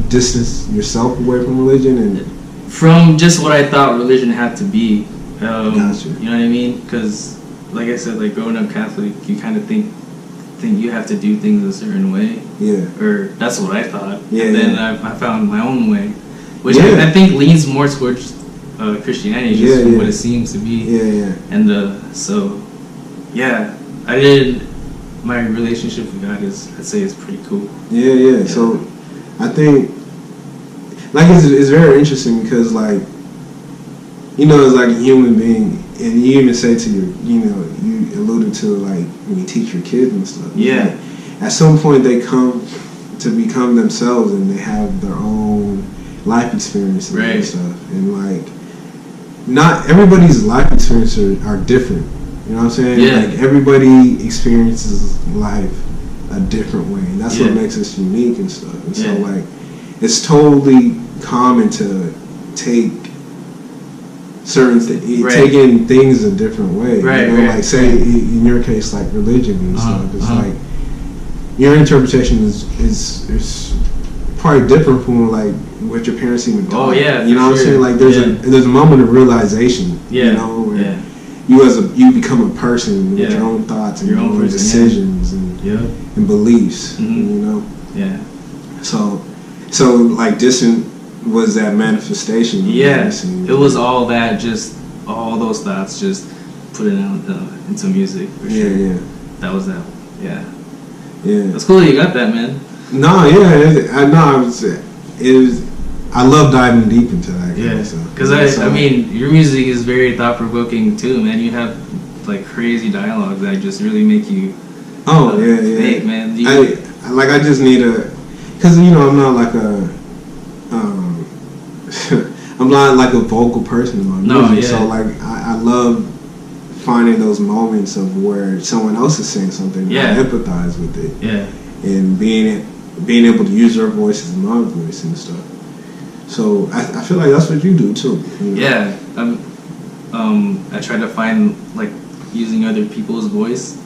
distance yourself away from religion and from just what I thought religion had to be. Gotcha. You know what I mean? Because, like I said, like growing up Catholic, you kind of think you have to do things a certain way. Yeah. Or that's what I thought. Yeah. And then I found my own way, which I think leans more towards Christianity, just from what it seems to be. Yeah. And I did. My relationship with God I'd say is pretty cool. Yeah. So I think like it's very interesting because like you know, as like a human being, and you even say to your, you know, you alluded to like when you teach your kids and stuff. Yeah. Like, at some point they come to become themselves and they have their own life experiences and stuff. And like, not everybody's life experiences are different. You know what I'm saying? Yeah. Like everybody experiences life a different way. And that's what makes us unique and stuff. And so like, it's totally common to take taking things a different way. Right, you know, like say in your case, like religion and stuff. It's like your interpretation is probably different from like what your parents even taught. Oh yeah, you know what I'm saying? Like there's a moment of realization. Yeah, you know, where you become a person with your own thoughts and your own decisions and beliefs. Mm-hmm. You know. Yeah. So like Distant was that manifestation. Yeah, it was all that, just all those thoughts, just put it out into music. For sure. Yeah. That was that. Yeah. Yeah. That's cool that you got that, man. No, I love diving deep into that. Yeah, because I mean, your music is very thought provoking too, man. You have like crazy dialogues that just really make you. Think, man. I just need because you know I'm not like I'm not like a vocal person in my music, so like I love finding those moments of where someone else is saying something and I empathize with it. Yeah. And being able to use their voice as my voice and stuff. So I feel like that's what you do too. You know? Yeah. I try to find like using other people's voice,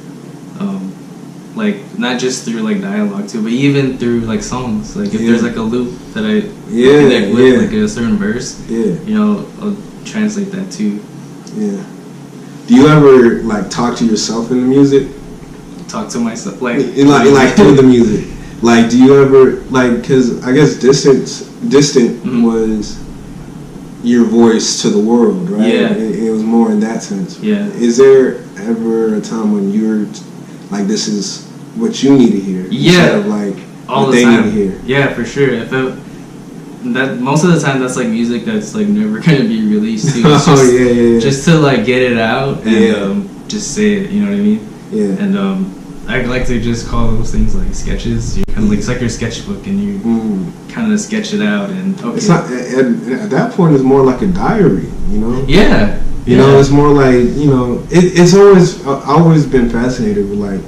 like not just through like dialogue too, but even through like songs. Like if there's like a loop that I connect with, like a certain verse, you know, I'll translate that too. Yeah. Do you ever like talk to yourself in the music? Talk to myself, like through the music. Like, do you ever like? Because I guess Distant was your voice to the world, right? Yeah. It was more in that sense. Yeah. Is there ever a time when you're like, this is what you need to hear? Yeah. Instead of like all what the they time. need to hear. Yeah, for sure. That most of the time that's like music that's like never gonna be released too. It's just, just to like get it out and just say it. You know what I mean? Yeah. And I like to just call those things like sketches. You kind of like, it's like your sketchbook, and you kind of sketch it out. And it's not at that point. It's more like a diary, you know. Yeah. You know, it's more like, you know. It's always been fascinated with like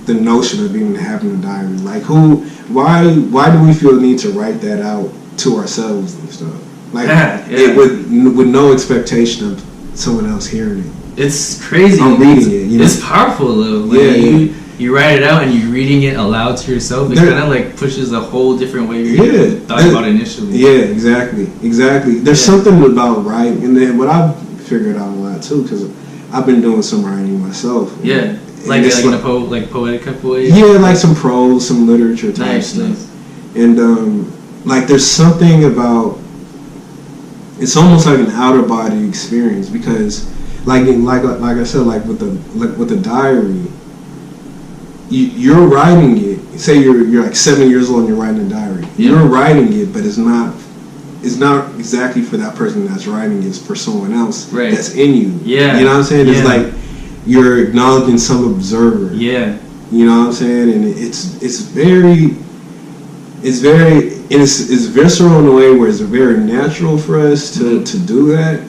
the notion of even having a diary. Like why do we feel the need to write that out to ourselves and stuff? Like with no expectation of someone else hearing it. It's crazy. I'm reading it. You know? It's powerful though. Like you write it out and you're reading it aloud to yourself. It kind of like pushes a whole different way you thought about it initially. Yeah, exactly. There's something about writing, and then what I've figured out a lot too, because I've been doing some writing myself. Yeah, like in a poetic type of way. Yeah, like some prose, some literature type stuff. Nice. And like there's something about, it's almost like an outer body experience, because like I said, like with the diary, you're writing it. Say you're like 7 years old and you're writing a diary. Yeah. You're writing it, but it's not exactly for that person that's writing it. It's for someone else that's in you. Yeah. You know what I'm saying? It's like you're acknowledging some observer. Yeah. You know what I'm saying? And it's very visceral in a way where it's very natural for us to do that,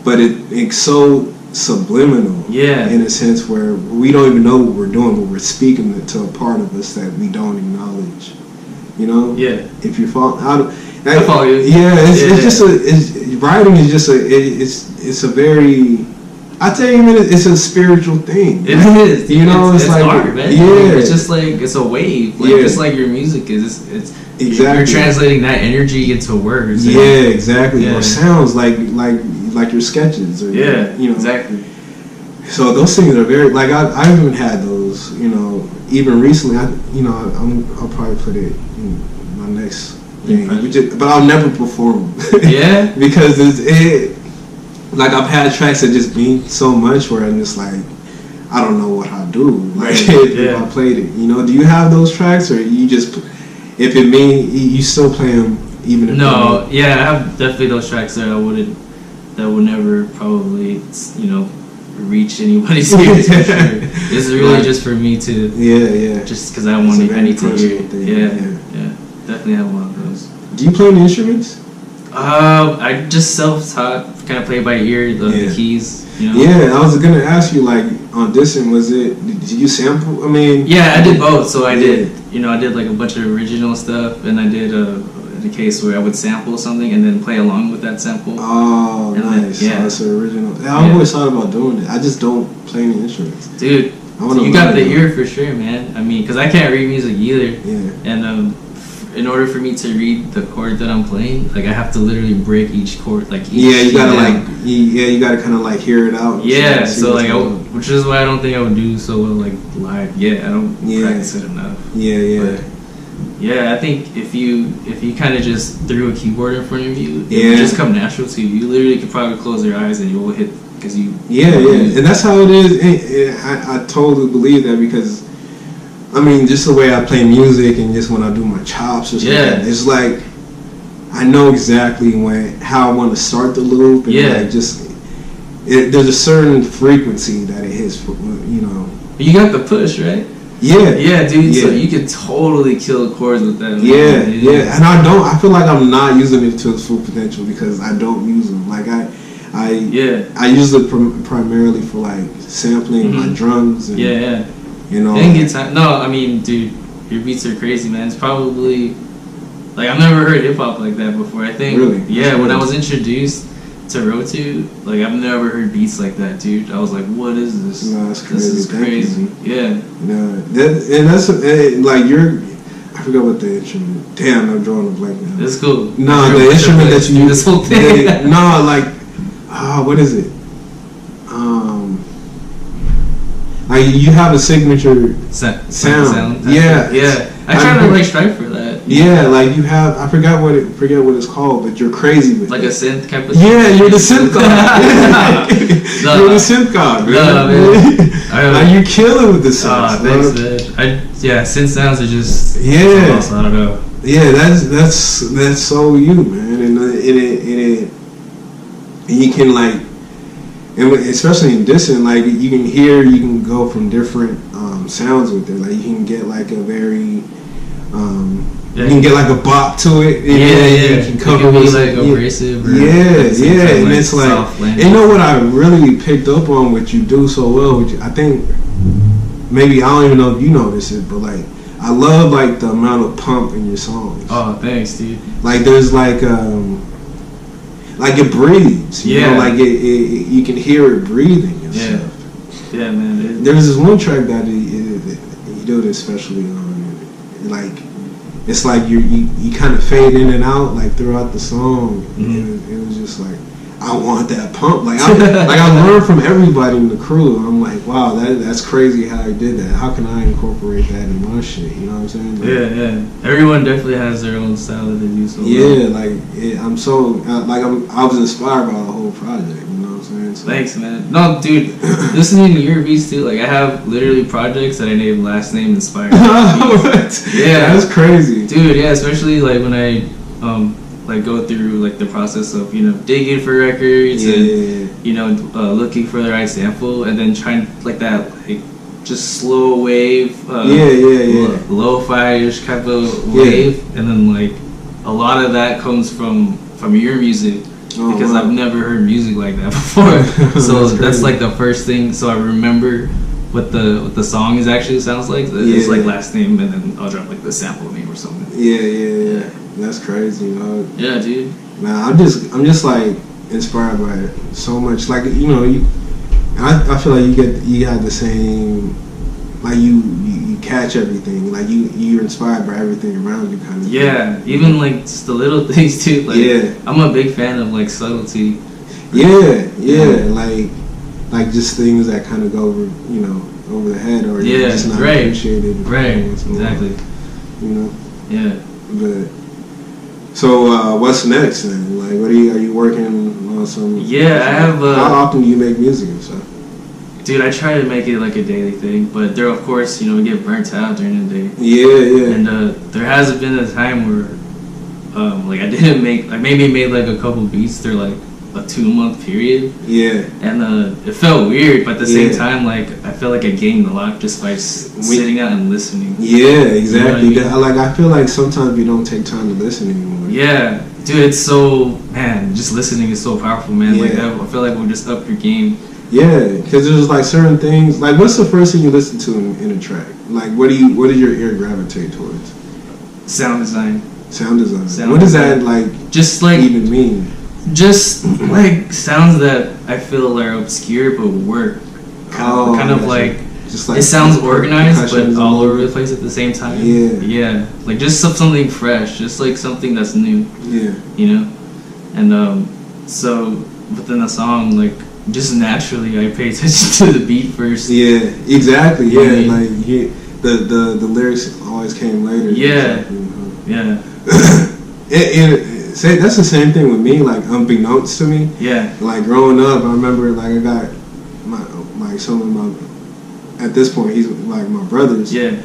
but it's so subliminal in a sense where we don't even know what we're doing, but we're speaking to a part of us that we don't acknowledge. You know? Yeah. If you fall out of I follow you. Yeah, writing is just it's a very, I tell you, man, it's a spiritual thing. It is. You know, it's like art, man. Yeah, it's just like it's a wave. Like just like your music is. It's exactly. You're translating that energy into words. Yeah, exactly. Or sounds like your sketches. Or, you know, exactly. So those things are very like I haven't had those. You know, even recently. I'll probably put it in my next thing, but I'll never perform. Yeah, because like I've had tracks that just mean so much where I'm just like, I don't know what I do. Like if I played it, you know. Do you have those tracks, or you just if it mean you still play them even if I have definitely those tracks that I wouldn't that will never probably, you know, reach anybody's ears for sure. This is really just for me to, just because I need to hear it. Yeah, definitely have one of those. Do you play any instruments? I just self-taught, kind of play by ear, the keys, you know. Yeah, I was gonna ask you, like, on Distant, did you sample? I mean, yeah, I did both. So I did, you know, I did like a bunch of original stuff, and I did in a case where I would sample something and then play along with that sample. Oh, and nice. Then, that's original. Yeah, I always thought about doing it. I just don't play any instruments. Dude, you got the ear for sure, man. I mean, because I can't read music either. Yeah. And in order for me to read the chord that I'm playing, like I have to literally break each chord, like you gotta you gotta kind of like hear it out. Yeah, so like which is why I don't think I would do so well like live. Yeah, I don't practice it enough. But yeah, I think if you kind of just threw a keyboard in front of you, it would just come natural to you. You literally could probably close your eyes and you will hit because you. And that's how it is. I totally believe that because. I mean, just the way I play music and just when I do my chops or something, it's like I know exactly how I want to start the loop. And like there's a certain frequency that it hits, you know. You got the push, right? Yeah, dude. So you could totally kill chords with that. Yeah. And I feel like I'm not using it to its full potential because I don't use them. Like I use it primarily for like sampling my drums. And, you know, no, I mean, dude, your beats are crazy, man. It's probably like I've never heard hip hop like that before. I think, when I was introduced to Rotu, like I've never heard beats like that, dude. I was like, what is this? No, that's crazy. This is crazy. And that's like I forgot what the instrument. Damn, I'm drawing a blank now. It's cool. No, the instrument that you this whole thing. What is it? Like you have a signature sound. Yeah. I try to like strive for that. Yeah, like you have. I forget what it's called, but you're crazy with like it. A synth type of. Yeah, you're the synth god. You're the synth god, man. Like you kill it with the synth. Thanks, man. Synth sounds are just. Yeah. Awesome. I don't know. Yeah, that's so you, man, and you can like. And especially in Distant, like you can go from different sounds with it. Like you can get like a very, you can get like a bop to it. You can cover it with like abrasive. And it's like, and you know what I really picked up on what you do so well. Which I think maybe I don't even know if you notice it, but like I love like the amount of pump in your songs. Oh, thanks, dude. Like there's like it breathes, you know, like you can hear it breathing and stuff. Yeah, man. There's this one track that you do it especially on, like it's like you kind of fade in and out like throughout the song. Mm-hmm. It was just like I want that pump. Like I learned from everybody in the crew. I'm like, wow, that's crazy how I did that. How can I incorporate that in my shit? You know what I'm saying? Like, Everyone definitely has their own style that they do so well. I'm so like I was inspired by the whole project. You know what I'm saying? So, thanks, man. No, dude, listening to your beats too. Like I have literally projects that I named Last Name Inspired. Yeah, that's crazy, dude. Yeah, especially like when I like go through like the process of digging for records and looking for the right sample and then trying like that like just slow wave lo-fi-ish type of wave and then like a lot of that comes from your music because I've never heard music like that before. So that's like the first thing. So I remember what the song is actually sounds like. It's like Last Name and then I'll drop like the sample name or something. Yeah. That's crazy, you know. Yeah, dude. Nah, I'm just like inspired by it so much. Like I feel like you got the same. Like you catch everything. Like you're inspired by everything around you, kind of. Yeah, thing. even like just the little things too. Like, I'm a big fan of like subtlety. Like just things that kind of go over the head or you're just not appreciated. Right. Exactly. You know. Yeah. But. So what's next then? Like, are you working on some? Yeah, I have. How often do you make music and stuff? Dude, I try to make it like a daily thing, but there, of course, we get burnt out during the day. Yeah. And there has been a time where, like, I didn't make, like, maybe made like a couple beats. They're like a 2-month period. Yeah. And it felt weird, but at the same time, like I felt like I gained a lot just by sitting out and listening. Yeah, exactly. You know what I mean? Like I feel like sometimes we don't take time to listen anymore. Yeah, dude, it's so, man, just listening is so powerful, man. Yeah. Like I feel like we'll just up your game. Yeah, because there's like certain things. Like, what's the first thing you listen to in a track? Like, what does your ear gravitate towards? Sound design. Sound design. Sound what does design. that like? Just like even mean? Just like sounds that I feel are obscure but work. Kind of like, just like it sounds organized but all over the the place at the same time. Yeah. Like just something fresh, just like something that's new. Yeah. You know, and so within a song, like just naturally I pay attention to the beat first. Yeah, exactly. Yeah, I mean, like the lyrics always came later. Yeah. Exactly, Yeah. Say that's the same thing with me. Like unbeknownst to me. Yeah. Like growing up, I remember like I got some of my, at this point he's like my brothers. Yeah.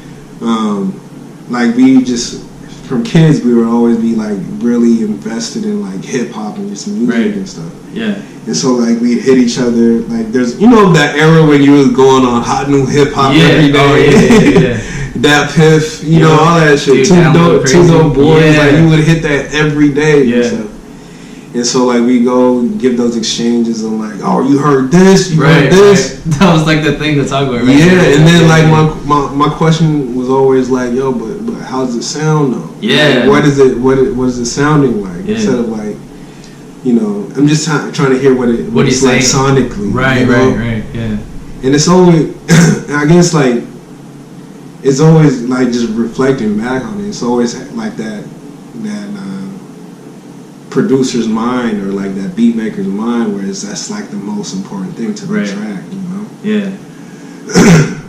Like we just from kids we would always be like really invested in like hip hop and just music and stuff. Yeah. And so like we'd hit each other. Like there's that era when you was going on hot new hip hop every day. Oh, yeah. That Piff, you know, all that shit. Dude, Two dope boys, yeah. like you would hit that every day. Yeah. And so like we go give those exchanges and like, oh, you heard this, you heard this. Right. That was like the thing to talk about, right? Yeah, and then like my question was always like, yo, but how does it sound though? Yeah. Like, what is it sounding like? Yeah. Instead of like, I'm just trying to hear what it's like sonically. Right, right, yeah. And it's always, I guess like, it's always like just reflecting back on it. It's always like that producer's mind or like that beat maker's mind, whereas that's like the most important thing to the track, you know? Yeah.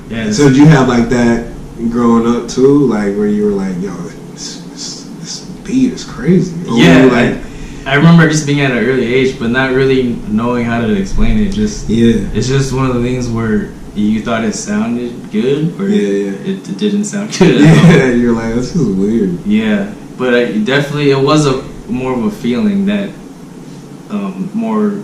Yeah. So did you have like that growing up too, like where you were like, yo, this beat is crazy? Or yeah. I remember just being at an early age, but not really knowing how to explain it. It's just one of the things where you thought it sounded good, or it didn't sound good at all. Yeah, you're like, this is weird. Yeah, but it was more of a feeling that more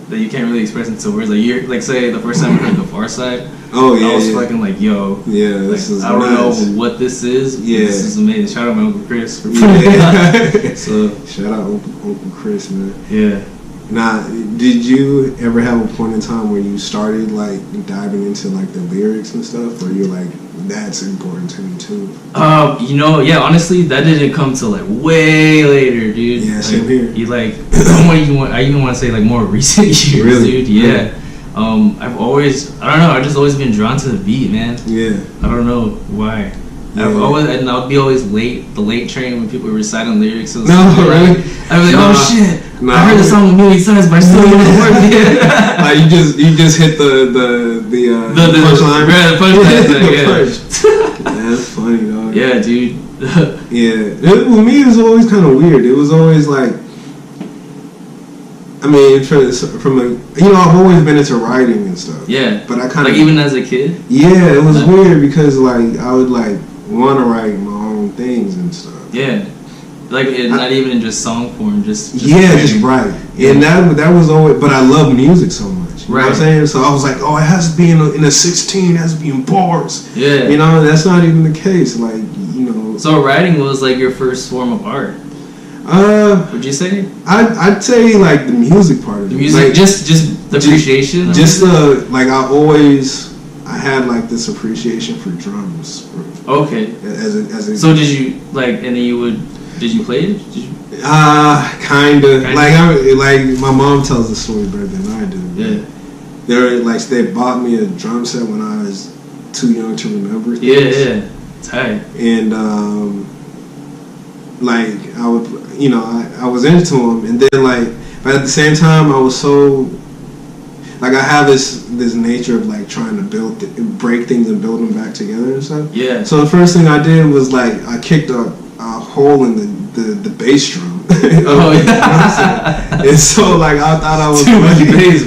that you can't really express into words. Like you're like, say the first time I heard The Far Side. Oh yeah, I was fucking like, yo, yeah, this is I don't nuts. know what this is. Yeah, this is amazing. Shout out my Uncle Chris for So shout out Uncle Chris, man. Yeah. Now, did you ever have a point in time where you started like diving into like the lyrics and stuff, or you're like, that's important to me too? Yeah, honestly, that didn't come till like way later, dude. Yeah, like, same here. You like, I even want to say like more recent years, really? Dude. Yeah. I've always, I don't know, I've just always been drawn to the beat, man. Yeah. I don't know why. Yeah. I'll be always late, the late train when people reciting lyrics. No, really? I'd be like, oh shit, Nah, I heard the song a million times, but I still don't know the words yet. Like you just hit the punchline. The punchline. Yeah, that's funny, dog. Yeah, dude. Yeah, with me it was always kind of weird. It was always like, I mean, from I've always been into writing and stuff. Yeah, but I kind of like even as a kid. Yeah, it was weird because like I would like want to write my own things and stuff. Yeah, like not even in just song form, just write. Yeah. And that was always. But I love music so much. You know what I'm saying? So I was like, oh, it has to be in a 16. It has to be in bars. Yeah. That's not even the case. Like So writing was like your first form of art. Would you say? I'd say like the music part of it. The music, like, just the appreciation. Just I had like this appreciation for drums. Okay. As a. So did you like? And then did you play it? Kinda. Like my mom tells the story better than I do. Yeah. They bought me a drum set when I was too young to remember things. Yeah. Tight. And I would, I was into them, and then but at the same time, I was so I have this nature of trying to break things and build them back together and stuff. Yeah. So the first thing I did was I kicked a hole in the bass drum. Oh yeah. And so I thought I was too much bass.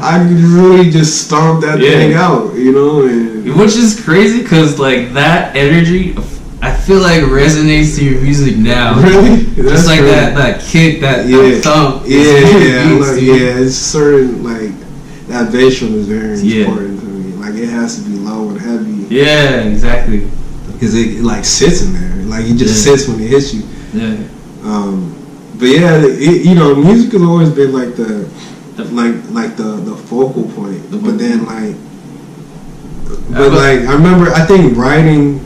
I could really just stomp that thing out, And which is crazy because that energy, I feel like resonates to your music now. Really? Just like that kick, that thump. It's certain like that bass drum is very important to me. Like it has to be low and heavy. Yeah, exactly. Because it like sits in there. Like it just sits when it hits you. Yeah. But yeah, you know, music has always been like the focal point. But then like, I remember, I think writing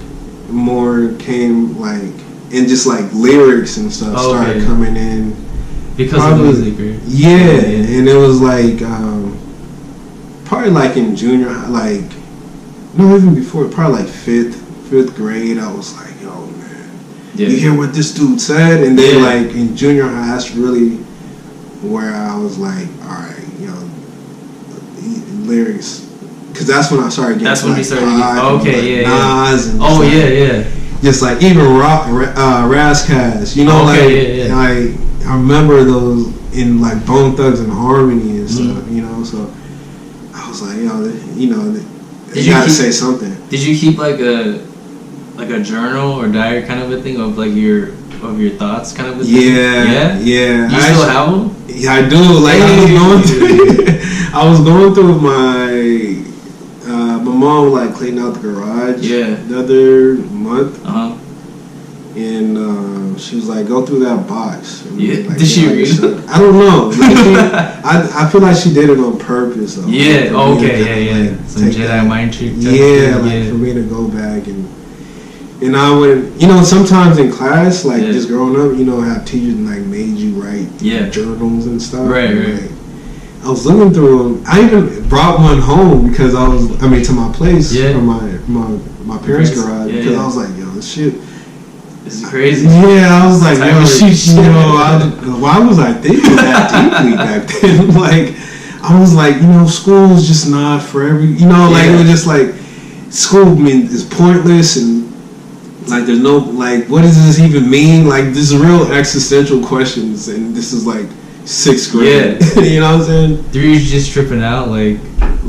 more came like, and just like lyrics and stuff started coming in because of music. Right? Yeah, and it was like probably like in junior high, like no, even before, probably like fifth grade. I was like, yo, man, you hear what this dude said? And then like in junior high, that's really where I was like, all right, you know, lyrics. Because that's when I started getting. That's when like, we started. Nas and just like even Razzcast, you know, I remember those in like Bone Thugs and Harmony and stuff, you know. So I was like, you gotta say something. Did you keep like a journal or diary kind of a thing of like your thoughts kind of a thing? Yeah. You still have them? Yeah, I do. Like I was going through my mom like cleaned out the garage the other month. And she was like, go through that box. And like, did she read it? I don't know. Like, I feel like she did it on purpose. Though, yeah, like, Like, some Jedi mind trick. For me to go back and I would, you know, sometimes in class, like just growing up, you know, have teachers like made you write journals and stuff. Right. Like, I was looking through them. I even brought one home because to my place from my parents' garage because I was like, yo, this shit. This is crazy. Yeah, I was like, why was I thinking that deeply back then? Like, I was like, you know, school is just not for every, you know, like it was just like, school is pointless and like there's no, like, what does this even mean? Like, this is real existential questions and this is like 6th grade. You know what I'm saying? You're just tripping out, like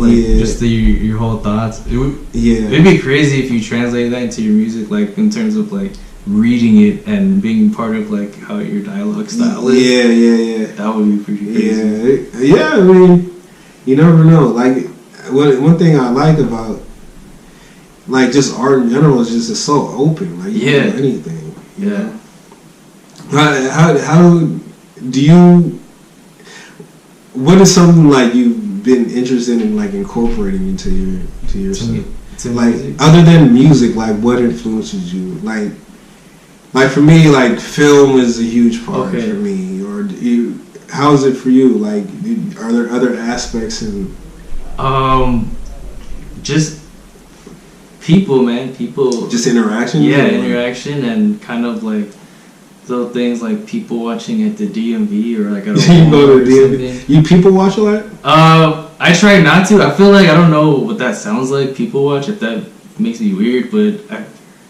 just your whole thoughts. It'd be crazy if you translate that into your music, like in terms of like reading it and being part of like how your dialogue style is. Yeah. That would be pretty crazy. Yeah. I mean, you never know. Like one thing I like about like just art in general is just it's so open. Like you can do anything. Yeah. How do you? What is something like you've been interested in like incorporating into your stuff? Like music? Other than music, like what influences you? Like for me, like film is a huge part for me. Or how is it for you? Like, are there other aspects in? Just people, man. People. Just interaction. Yeah, interaction and kind of like little things like people watching at the DMV or like at a you go to the DMV. You people watch a lot? I try not to. I feel like I don't know what that sounds like. People watch, if that makes me weird, but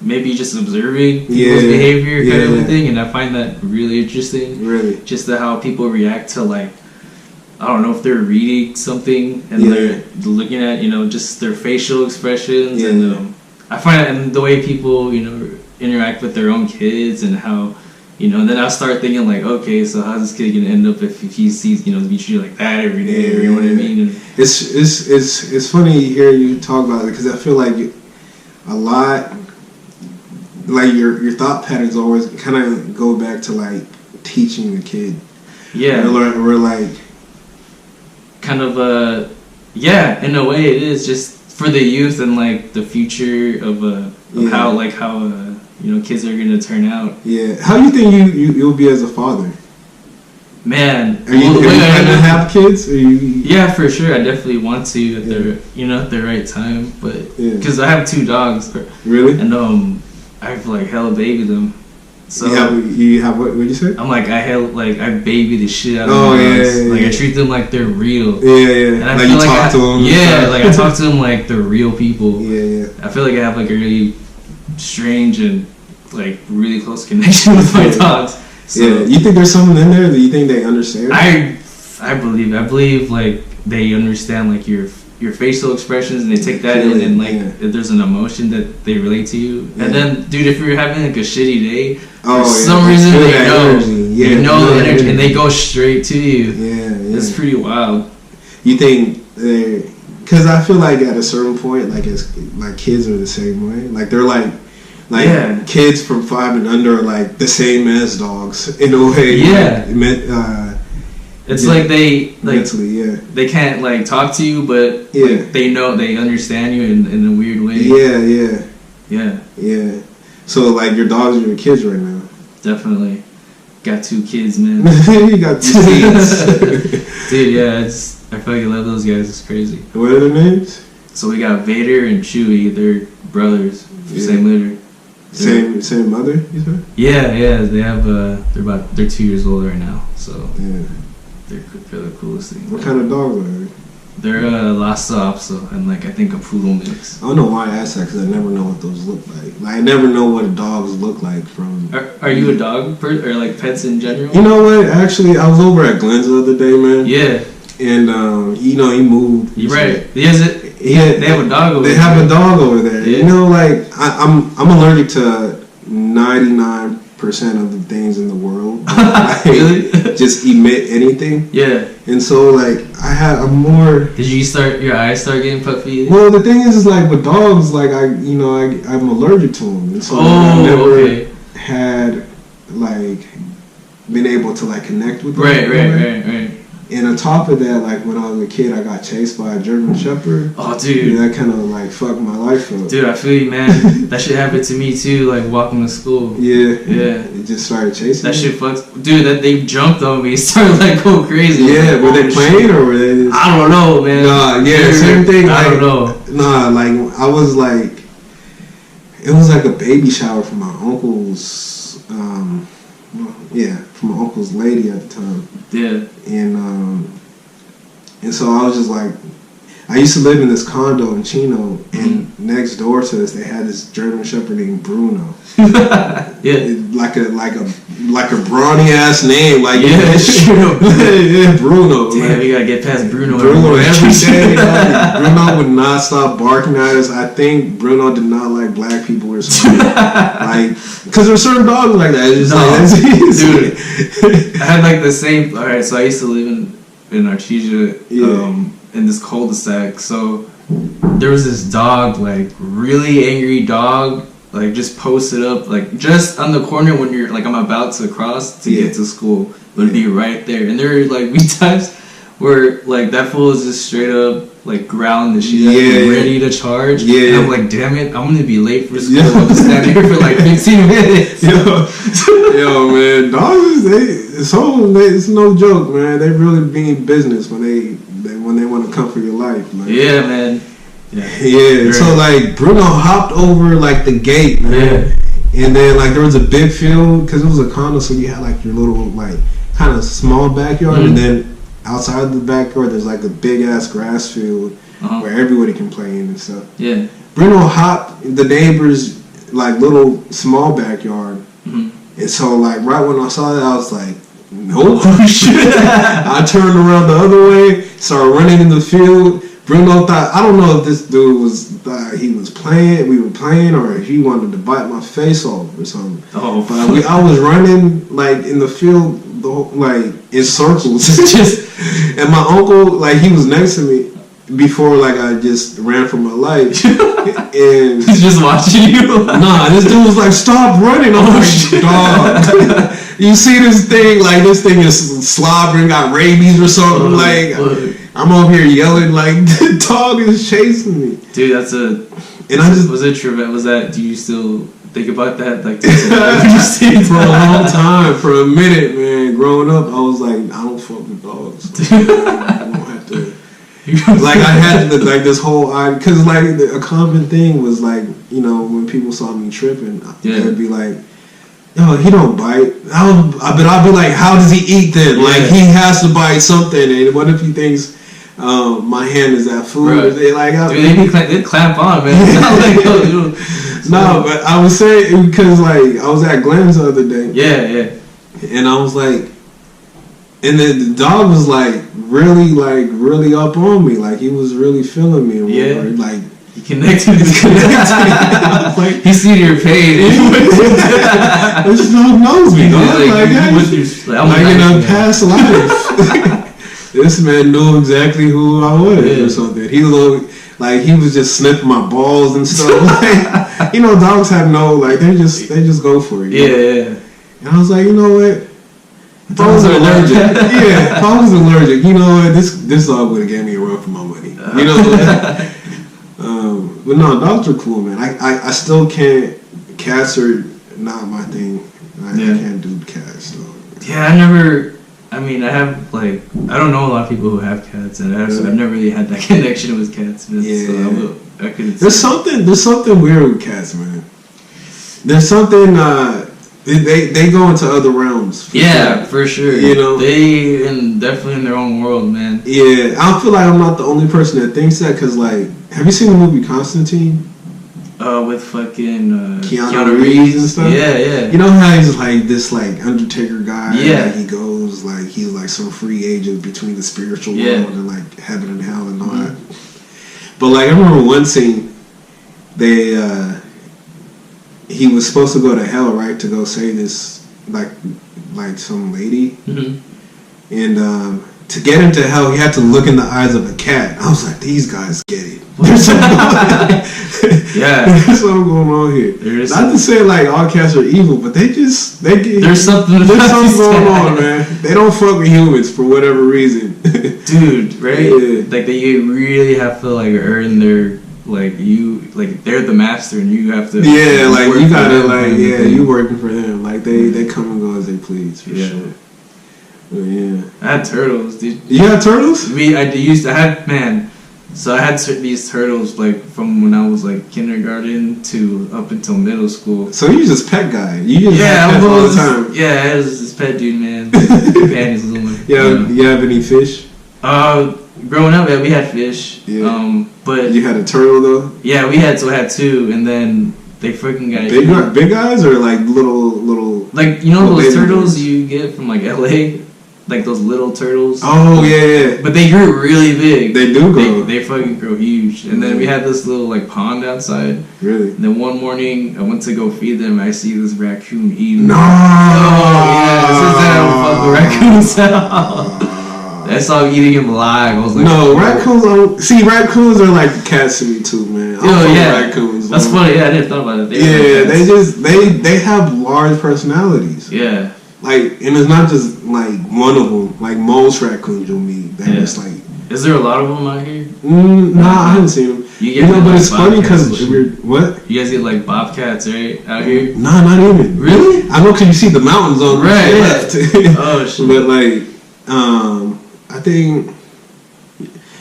maybe just observing people's behavior kind of a thing, and I find that really interesting. Really, just how people react to like, I don't know if they're reading something and they're looking at just their facial expressions and I find that in the way people interact with their own kids and how. Then I start thinking like, okay, so how's this kid gonna end up if he sees, be treated like that every day? You know what I mean? And it's funny to hear you talk about it because I feel like a lot, like your thought patterns always kind of go back to like teaching a kid. Yeah, we're like kind of in a way it is just for the youth and like the future of how kids are gonna turn out. Yeah. How do you think you'll be as a father? Man, are you gonna have kids? Yeah, for sure. I definitely want to at the right time. But because I have 2 dogs. Really? And I've like hella babied them. So you have what? What'd you say? I'm like I baby the shit out of my dogs. Like I treat them like they're real. Yeah. And I like feel you talk to them. Yeah, like I talk to them like they're real people. Yeah. I feel like I have like a really strange and like really close connection with my dogs. So, you think there's something in there that you think they understand? I believe like they understand like your your facial expressions, and they take that in, and like if there's an emotion that they relate to you. And then, dude, if you're having like a shitty day, for some reason they know the energy, and they go straight to you. It's pretty wild. You think because I feel like at a certain point, like kids are the same way. Like they're like kids from 5 and under are like the same as dogs in a way. It's like they mentally, they can't like talk to you, but like, they know, they understand you in a weird way. Yeah. So like your dogs are your kids right now. Definitely. Got 2 kids, man. You got 2 kids. Dude, yeah, I fucking love those guys. It's crazy. What are their names? So we got Vader and Chewie. They're brothers. Same litter. Same mother, you said? Yeah. They have they're 2 years old right now. So they're the coolest thing. What kind of dogs are they? They're Lhasa Apso and like I think a poodle mix. I don't know why I asked that because I never know what those look like. Like I never know what dogs look like from. Are you a dog person or like pets in general? You know what? Actually, I was over at Glenn's the other day, man. Yeah. And he moved. You're right. They have a dog over there. They have a dog over there. Yeah. You know, like I'm allergic to 99% of the things in the world. Like, really? Just emit anything. Yeah. And so like I'm more. Did your eyes start getting puffy? Well, the thing is like with dogs, like I'm allergic to them, and so I never had like been able to like connect with them. Right. And on top of that, like when I was a kid, I got chased by a German Shepherd. Oh, dude. And that kind of like fucked my life up. Dude, I feel you, man. That shit happened to me too, like walking to school. Yeah. It just started chasing that me. Shit fucked. Dude, that they jumped on me, started like going crazy. Yeah, like, were they playing or were they just... I don't know, man. Nah, same thing. I don't know. Nah, like I was like, it was like a baby shower for my uncle's. From my uncle's lady at the time. Yeah. And so I was just like, I used to live in this condo in Chino, and next door to us they had this German Shepherd named Bruno. Like a brawny ass name, like Bruno. Damn, like, you gotta get past Bruno every day. Like, Bruno would not stop barking at us. I think Bruno did not like black people or something. Like, because there's certain dogs like that. It's just dude, I had like the same. All right, so I used to live in Artesia, in this cul-de-sac. So there was this dog, like really angry dog, like just posted up, like just on the corner when you're like I'm about to cross to get to school, would be right there. And there were like times where like that fool is just straight up like growling the shit out, ready to charge. And I'm like, damn it, I'm gonna be late for school. I'm just standing here for like 15 minutes. Yo, man, dogs, it's no joke, man. They really mean business when they want to come for your life. Like, yeah, man. Yeah. So like Bruno hopped over like the gate, man. And then like there was a big field because it was a condo, so you had like your little like kind of small backyard, and then outside the backyard there's like a big ass grass field where everybody can play in and stuff. Yeah. Bruno hopped the neighbor's like little small backyard, and so like right when I saw that I was like, nope. I turned around the other way, started running in the field. Bruno thought, I don't know if this dude we were playing, or he wanted to bite my face off or something. But I was running like in the field, like in circles, and my uncle, like he was next to me before like I just ran for my life, and he's just watching you. Nah, this dude was like, stop running! I'm like, dog. You see this thing, like this thing is slobbering, got rabies or something. I'm over here yelling like the dog is chasing me. Dude, that's a. And I just was it true? Was that? Do you still think about that? Like for a long time, for a minute, man. Growing up, I was like, I don't fuck with dogs. I don't have to. Like I had like this whole because like a common thing was like, you know, when people saw me tripping, they'd be like, yo, he don't bite. But I'll be like, how does he eat then? Like he has to bite something, and what if he thinks my hand is that food? Right. They like, they clamp on, man. It's not like, yo, no, but I was saying because like I was at Glenn's the other day. Yeah. And I was like, And then the dog was like really up on me. Like he was really feeling me. Yeah. Like he connected. Like, he seen your pain. This dog knows me. Dog. Like in a past life, this man knew exactly who I was or something. He was just sniffing my balls and stuff. Like, you know, dogs have no like they just go for it. Yeah. And I was like, you know what? If I was allergic, if I was allergic, you know what? This dog would have gave me a run for my money. You know what? But no, dogs are cool, man. I still can't. Cats are not my thing. I can't do cats. So. Yeah, I have like I don't know a lot of people who have cats, and I've never really had that connection with cats. Man, so I couldn't. There's something weird with cats, man. There's something. They go into other realms. For sure. You know, definitely in their own world, man. Yeah, I feel like I'm not the only person that thinks that, because like, have you seen the movie Constantine? With fucking Keanu Reeves and stuff. Yeah. You know how he's like this like Undertaker guy. Yeah. Like, he goes like he's like some free agent between the spiritual world and like heaven and hell and all that. But like I remember one scene, he was supposed to go to hell, right, to go save this like some lady, and to get into hell, he had to look in the eyes of a cat. I was like, these guys get it. There's something going on here. Not to say like all cats are evil, but they get there's something going on, man. They don't fuck with humans for whatever reason, dude. Right? Yeah. Like they really have to like earn their. Like they're the master and you have to. Yeah, like you gotta you working for them. Like they come and go as they please for sure. But yeah, I had turtles, dude. You had turtles? So I had these turtles like from when I was like kindergarten to up until middle school. So you just pet guy? You just pet all the time? Yeah, I was this pet dude, man. Panties was on my. You have any fish? Growing up, we had fish. Yeah. But you had a turtle though. Yeah, I had two, and then they freaking got big guys or like little. Like you know those turtles you get from like LA, like those little turtles. Oh yeah. But they grew really big. They do grow. They fucking grow huge. And then we had this little like pond outside. Really. And then one morning I went to go feed them. I see this raccoon eating. No. Oh yeah. Since then I don't fuck with raccoons at all. I saw him eating him alive. I was like, no, raccoons are like cats to me too, man. Raccoons. That's funny. Yeah, I didn't thought about it. They have large personalities. Yeah. Like, and it's not just like one of them. Like most raccoons you'll meet, they're just like. Is there a lot of them out here? Nah, I haven't seen them. But it's funny because what? You guys get like bobcats, right, out here? Nah, not even. Really? I know because you see the mountains on the left. Oh shit. But like, I think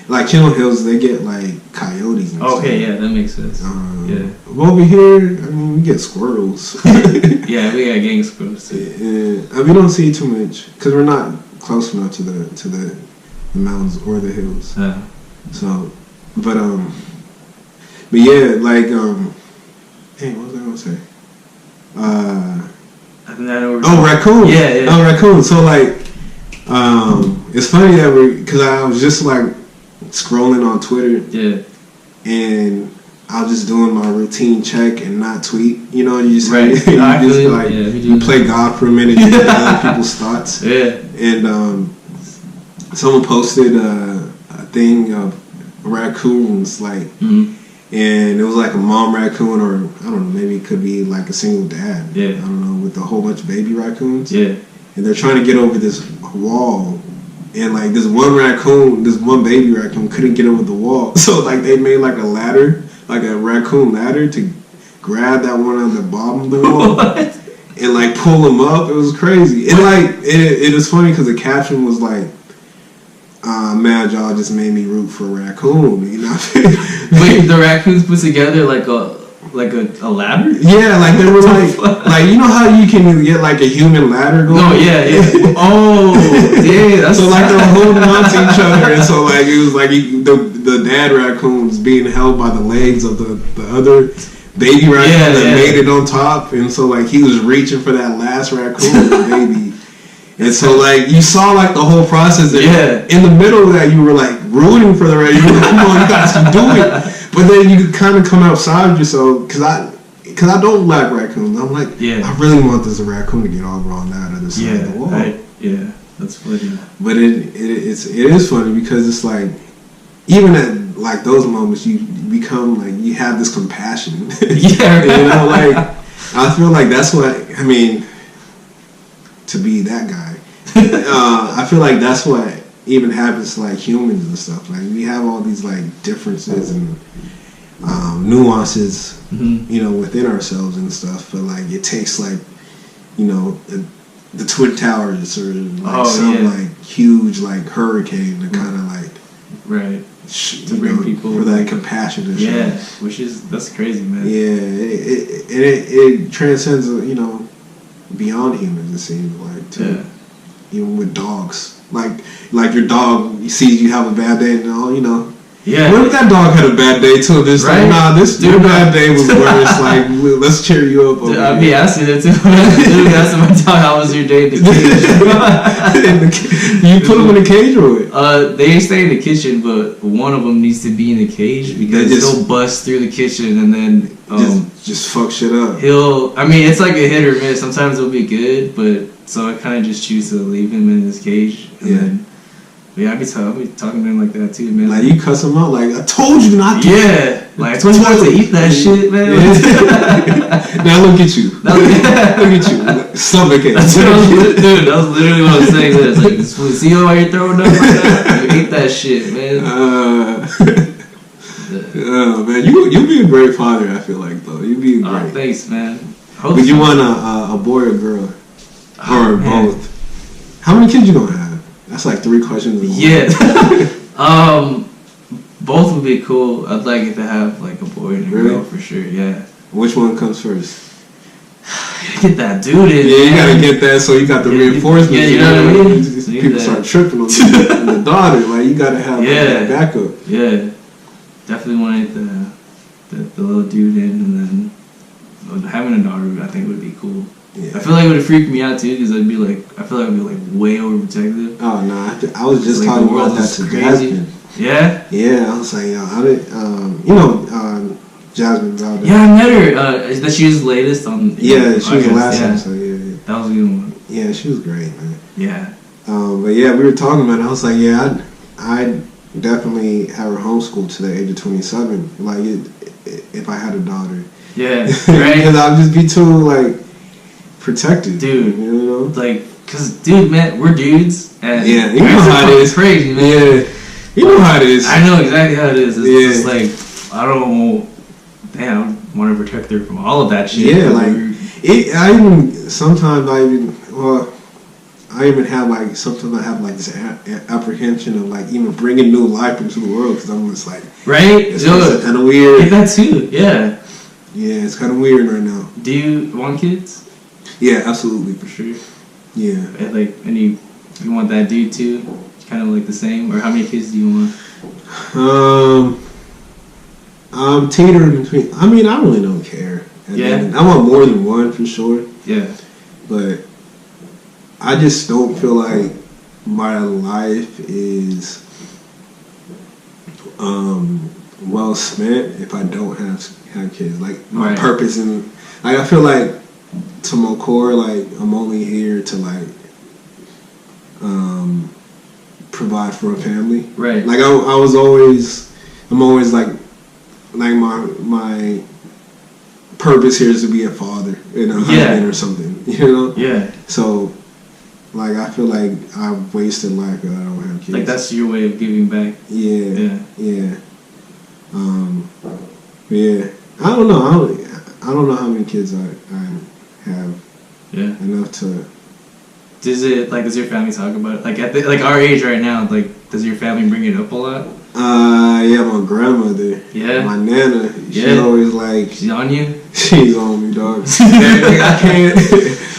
like Channel Hills, they get like coyotes and stuff. Yeah, that makes sense. Well, over here, I mean, we get squirrels. Yeah, we got gang squirrels too. Yeah, we don't see too much because we're not close enough to the mountains or the hills. So, but yeah, like hey, what was I gonna say? I think I know. Raccoon. Yeah. Oh, raccoon. So like. It's funny that because I was just like scrolling on Twitter, and I was just doing my routine check and not tweet. You know, you just you play God for a minute, you get other people's thoughts. Yeah, and someone posted a thing of raccoons like, and it was like a mom raccoon, or I don't know, maybe it could be like a single dad. Yeah, I don't know, with a whole bunch of baby raccoons. Yeah. And they're trying to get over this wall, and like this one baby raccoon couldn't get over the wall. So like they made like a ladder, like a raccoon ladder, to grab that one on the bottom of the wall and like pull him up. It was crazy. And like it was funny because the caption was like, "Man, y'all just made me root for a raccoon." You know? Wait, the raccoons put together like a ladder? Yeah, like they were like you know how you can get like a human ladder going? No, yeah. Oh, yeah. So like they're holding on to each other, and so like it was like the dad raccoon's being held by the legs of the other baby raccoon that made it on top, and so like he was reaching for that last raccoon, the baby, And so, like, you saw, like, the whole process. And Yeah. in the middle of that, you were, like, rooting for the raccoon. You were like, come on, you guys can do it. But then you kind of come outside yourself, because I don't like raccoons. I'm like, I really want this raccoon to get all wrong out of the side of the wall. Yeah, that's funny. But it is funny because it's like, even at, like, those moments, you become, like, you have this compassion. Yeah. You know, like, I feel like that's what, I mean, to be that guy. I feel like that's what even happens to, like, humans and stuff. Like, we have all these, like, differences and nuances, you know, within ourselves and stuff. But, like, it takes, like, you know, the Twin Towers or like like huge like hurricane to kind of like to bring people for that compassion to show. Which is that's crazy, man. It transcends, you know, beyond humans. It seems like too. Even with dogs, like your dog sees you have a bad day and all, you know. Yeah. What if that dog had a bad day too? This like, nah, your bad day was worse. Like, let's cheer you up. I'd be asking it too. Dude, asking my dog, how was your day in the cage? You put them in a cage or what? They stay in the kitchen, but one of them needs to be in the cage because he'll bust through the kitchen and then just fuck shit up. I mean, it's like a hit or miss. Sometimes it'll be good, but so I kind of just choose to leave him in his cage and then. Yeah, I'll be talking to him like that too, man. Like, you cuss him out, like, I told you not to. Yeah, like, I told you not to eat that shit, man. Now look at you. Look at you. Stomach ache. Dude, that was literally what I was saying. It's like, see how you're throwing up right now? You eat that shit, man. Man, you'll be a great father, I feel like, though. You'll be great. Thanks, man. Would you want a boy or girl? Or both? How many kids you gonna have? That's like 3 questions. Yeah. Both would be cool. I'd like it to have like a boy and a girl for sure. Yeah. Which one comes first? Get that dude in. Yeah, you gotta get that so you got the reinforcement. Yeah, you know what I mean? People start tripping on the daughter. Like, you gotta have that backup. Yeah. Definitely wanted the little dude in, and then having a daughter I think would be cool. Yeah. I feel like it would freak me out too because I feel like I'd be like way overprotective. Oh no, I was just talking about that to Jasmine. Yeah. Yeah, I was like, Jasmine Valdez. Yeah, I met her. That she was the latest on. Yeah, she was the last episode. Yeah. That was a good one. Yeah, she was great, man. Yeah. But yeah, we were talking about it. I was like, yeah, I'd definitely have her homeschooled to the age of 27. Like, if I had a daughter. Yeah. Right. Because I'd just be too like. Protected, dude. You know, like, cause, dude, man, we're dudes, and you know how it is. Crazy, man. Yeah, you know how it is. I know exactly how it is. It's just like I don't want to protect her from all of that shit. Yeah, like I even have like sometimes I have like this apprehension of like even bringing new life into the world because I'm just like it's kind of weird. I think that too. Yeah. Yeah, it's kind of weird right now. Do you want kids? Yeah, absolutely, for sure. Yeah. Like, you want that dude too? Kind of like the same? Or how many kids do you want? I'm teetering between. I mean, I really don't care. I want more than one for sure. Yeah. But I just don't feel like my life is well spent if I don't have kids. Like, my purpose and like, I feel like to my core, like, I'm only here to like provide for a family. Right. Like, I'm always like my purpose here is to be a father and a husband or something. You know? Yeah. So, like, I feel like I've wasted life because I don't have kids. Like, that's your way of giving back. Yeah. Yeah. I don't know. I don't know how many kids I have. Yeah. Enough to. Does your family talk about it? Like, at our age right now, like, does your family bring it up a lot? Yeah, my grandmother. Yeah. My nana. She's always like. She's on you? She's on me, dog. I can't.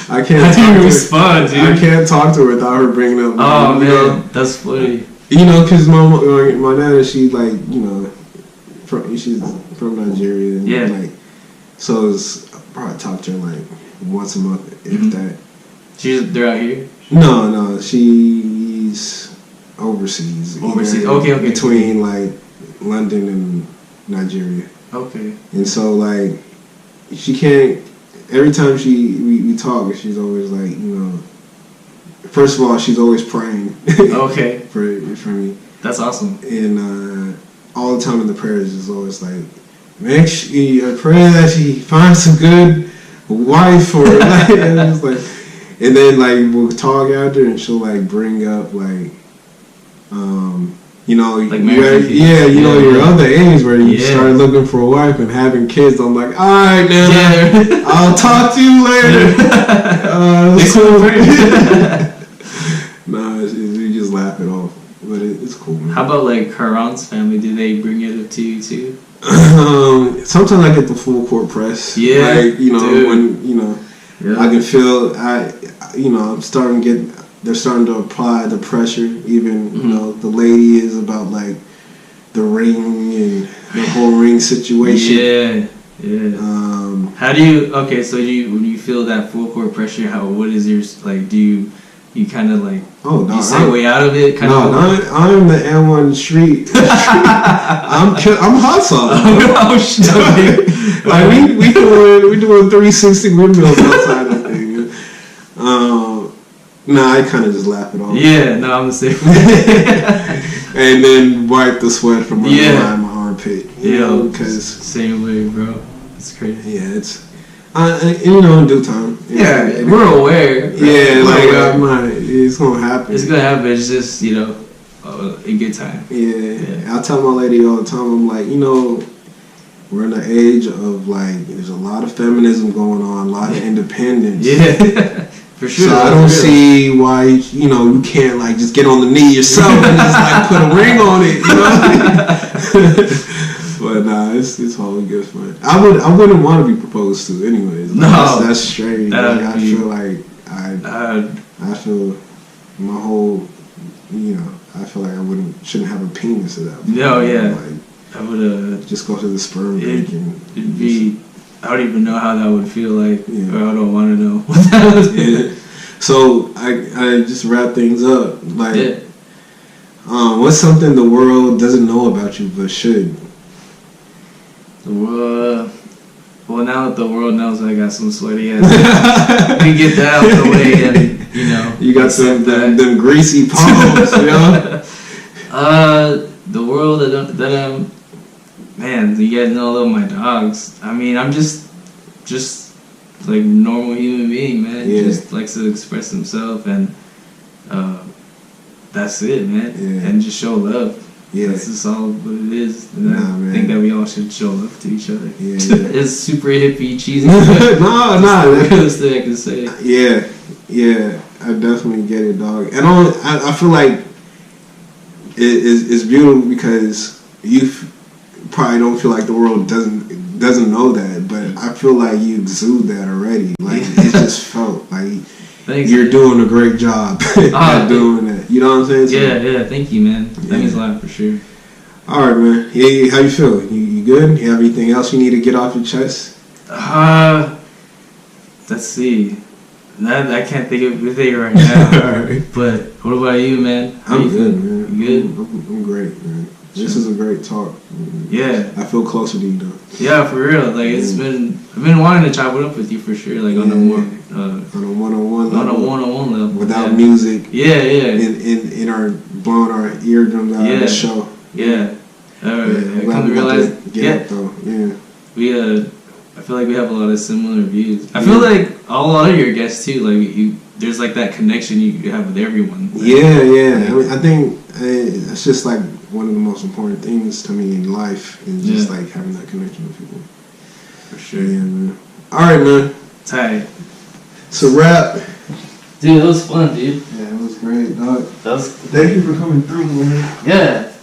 I can't. How do you respond, dude? I can't talk to her without her bringing up. Oh man, that's funny. You know, because my nana, she's like, you know, she's from Nigeria. And like, so I probably talk to her like once a month, if that. They're out here. No, she's overseas. Overseas. Okay. Between like London and Nigeria. Okay. And so like she can't. Every time we talk, she's always like, you know. First of all, she's always praying. Okay. for me. That's awesome. And all the time in the prayers is always like, I pray that she finds a good wife or like, and then like we'll talk after, and she'll like bring up like, you know, like you know your other age where you started looking for a wife and having kids. I'm like, all right, man, I'll talk to you later. Nah, we just laugh it off, but it's cool, man. How about like Haran's family? Do they bring it up to you too? Sometimes I get the full court press. Yeah, like, you know, dude. When you know, I can feel I'm starting to get. They're starting to apply the pressure. Even you know, the lady is about like the ring and the whole ring situation. Yeah. How do you? Okay, so when you feel that full court pressure, what is your like? Do you kind of like? Oh no! You segue out of it. I'm the M1 street. I'm hustling. Oh shit! Like we doing 360 windmills outside that thing. I kind of just laugh it off. Yeah, no, I'm the same. And then wipe the sweat from my armpit. Because same way, bro. It's crazy. Yeah, it's you know, in due time. Yeah, we're aware. Yeah, like it's gonna happen. It's gonna happen. It's just, you know, a good time. Yeah. I tell my lady all the time. I'm like, you know, we're in the age of like, there's a lot of feminism going on, a lot of independence. Yeah. For sure. So I don't see why, you know, you can't like just get on the knee yourself and just like put a ring on it, you know? But nah, it's all good, man. I wouldn't want to be proposed to anyways. Like, no. That's strange. Like, I feel like I feel my whole, you know, I feel like I shouldn't have a penis at that point. No, yeah. Like, I would just go to the sperm bank and it'd be. I don't even know how that would feel like, or I don't want to know what that would feel. So I just wrap things up. Like, what's something the world doesn't know about you but should? Well, now that the world knows I got some sweaty ass, we get that out the way, and you know, you got them greasy palms, you know. The world that I'm. Man, you guys know I love my dogs. I mean, I'm just like normal human being, man. Yeah. Just likes to express himself, and that's it, man. Yeah. And just show love. Yeah. That's just all what it is. And man. I think that we all should show love to each other. Yeah. It's super hippie, cheesy. No. That's the realest thing I can say. Yeah. I definitely get it, dog. And I feel like it's beautiful because you probably don't feel like the world doesn't know that, but I feel like you exude that already. Like it just felt like Thanks, you're man. doing a great job at doing that. You know what I'm saying? Yeah. Thank you, man. That means a lot for sure. All right, man. Yeah, how you feel? You good? You have anything else you need to get off your chest? Let's see. I can't think of anything right now. All right. But what about you, man? I'm good, man. You good? I'm great, man. This is a great talk. Yeah. I feel closer to you, though. Yeah, for real. Like I've been wanting to chop it up with you for sure. Like on a more on a one-on-one level. On a one-on-one level. Without music. Yeah. In our blowing our eardrums out of the show. Yeah. I come to realize. Up, though. Yeah. We I feel like we have a lot of similar views. I feel like a lot of your guests too. Like there's like that connection you have with everyone. Like, yeah. I mean, I think it's just like one of the most important things to me in life is just like having that connection with people. For sure. Yeah, man. All right, man. Tight. It's a wrap. Dude, it was fun, dude. Yeah, it was great, dog. That was. Thank you for coming through, man. Yeah.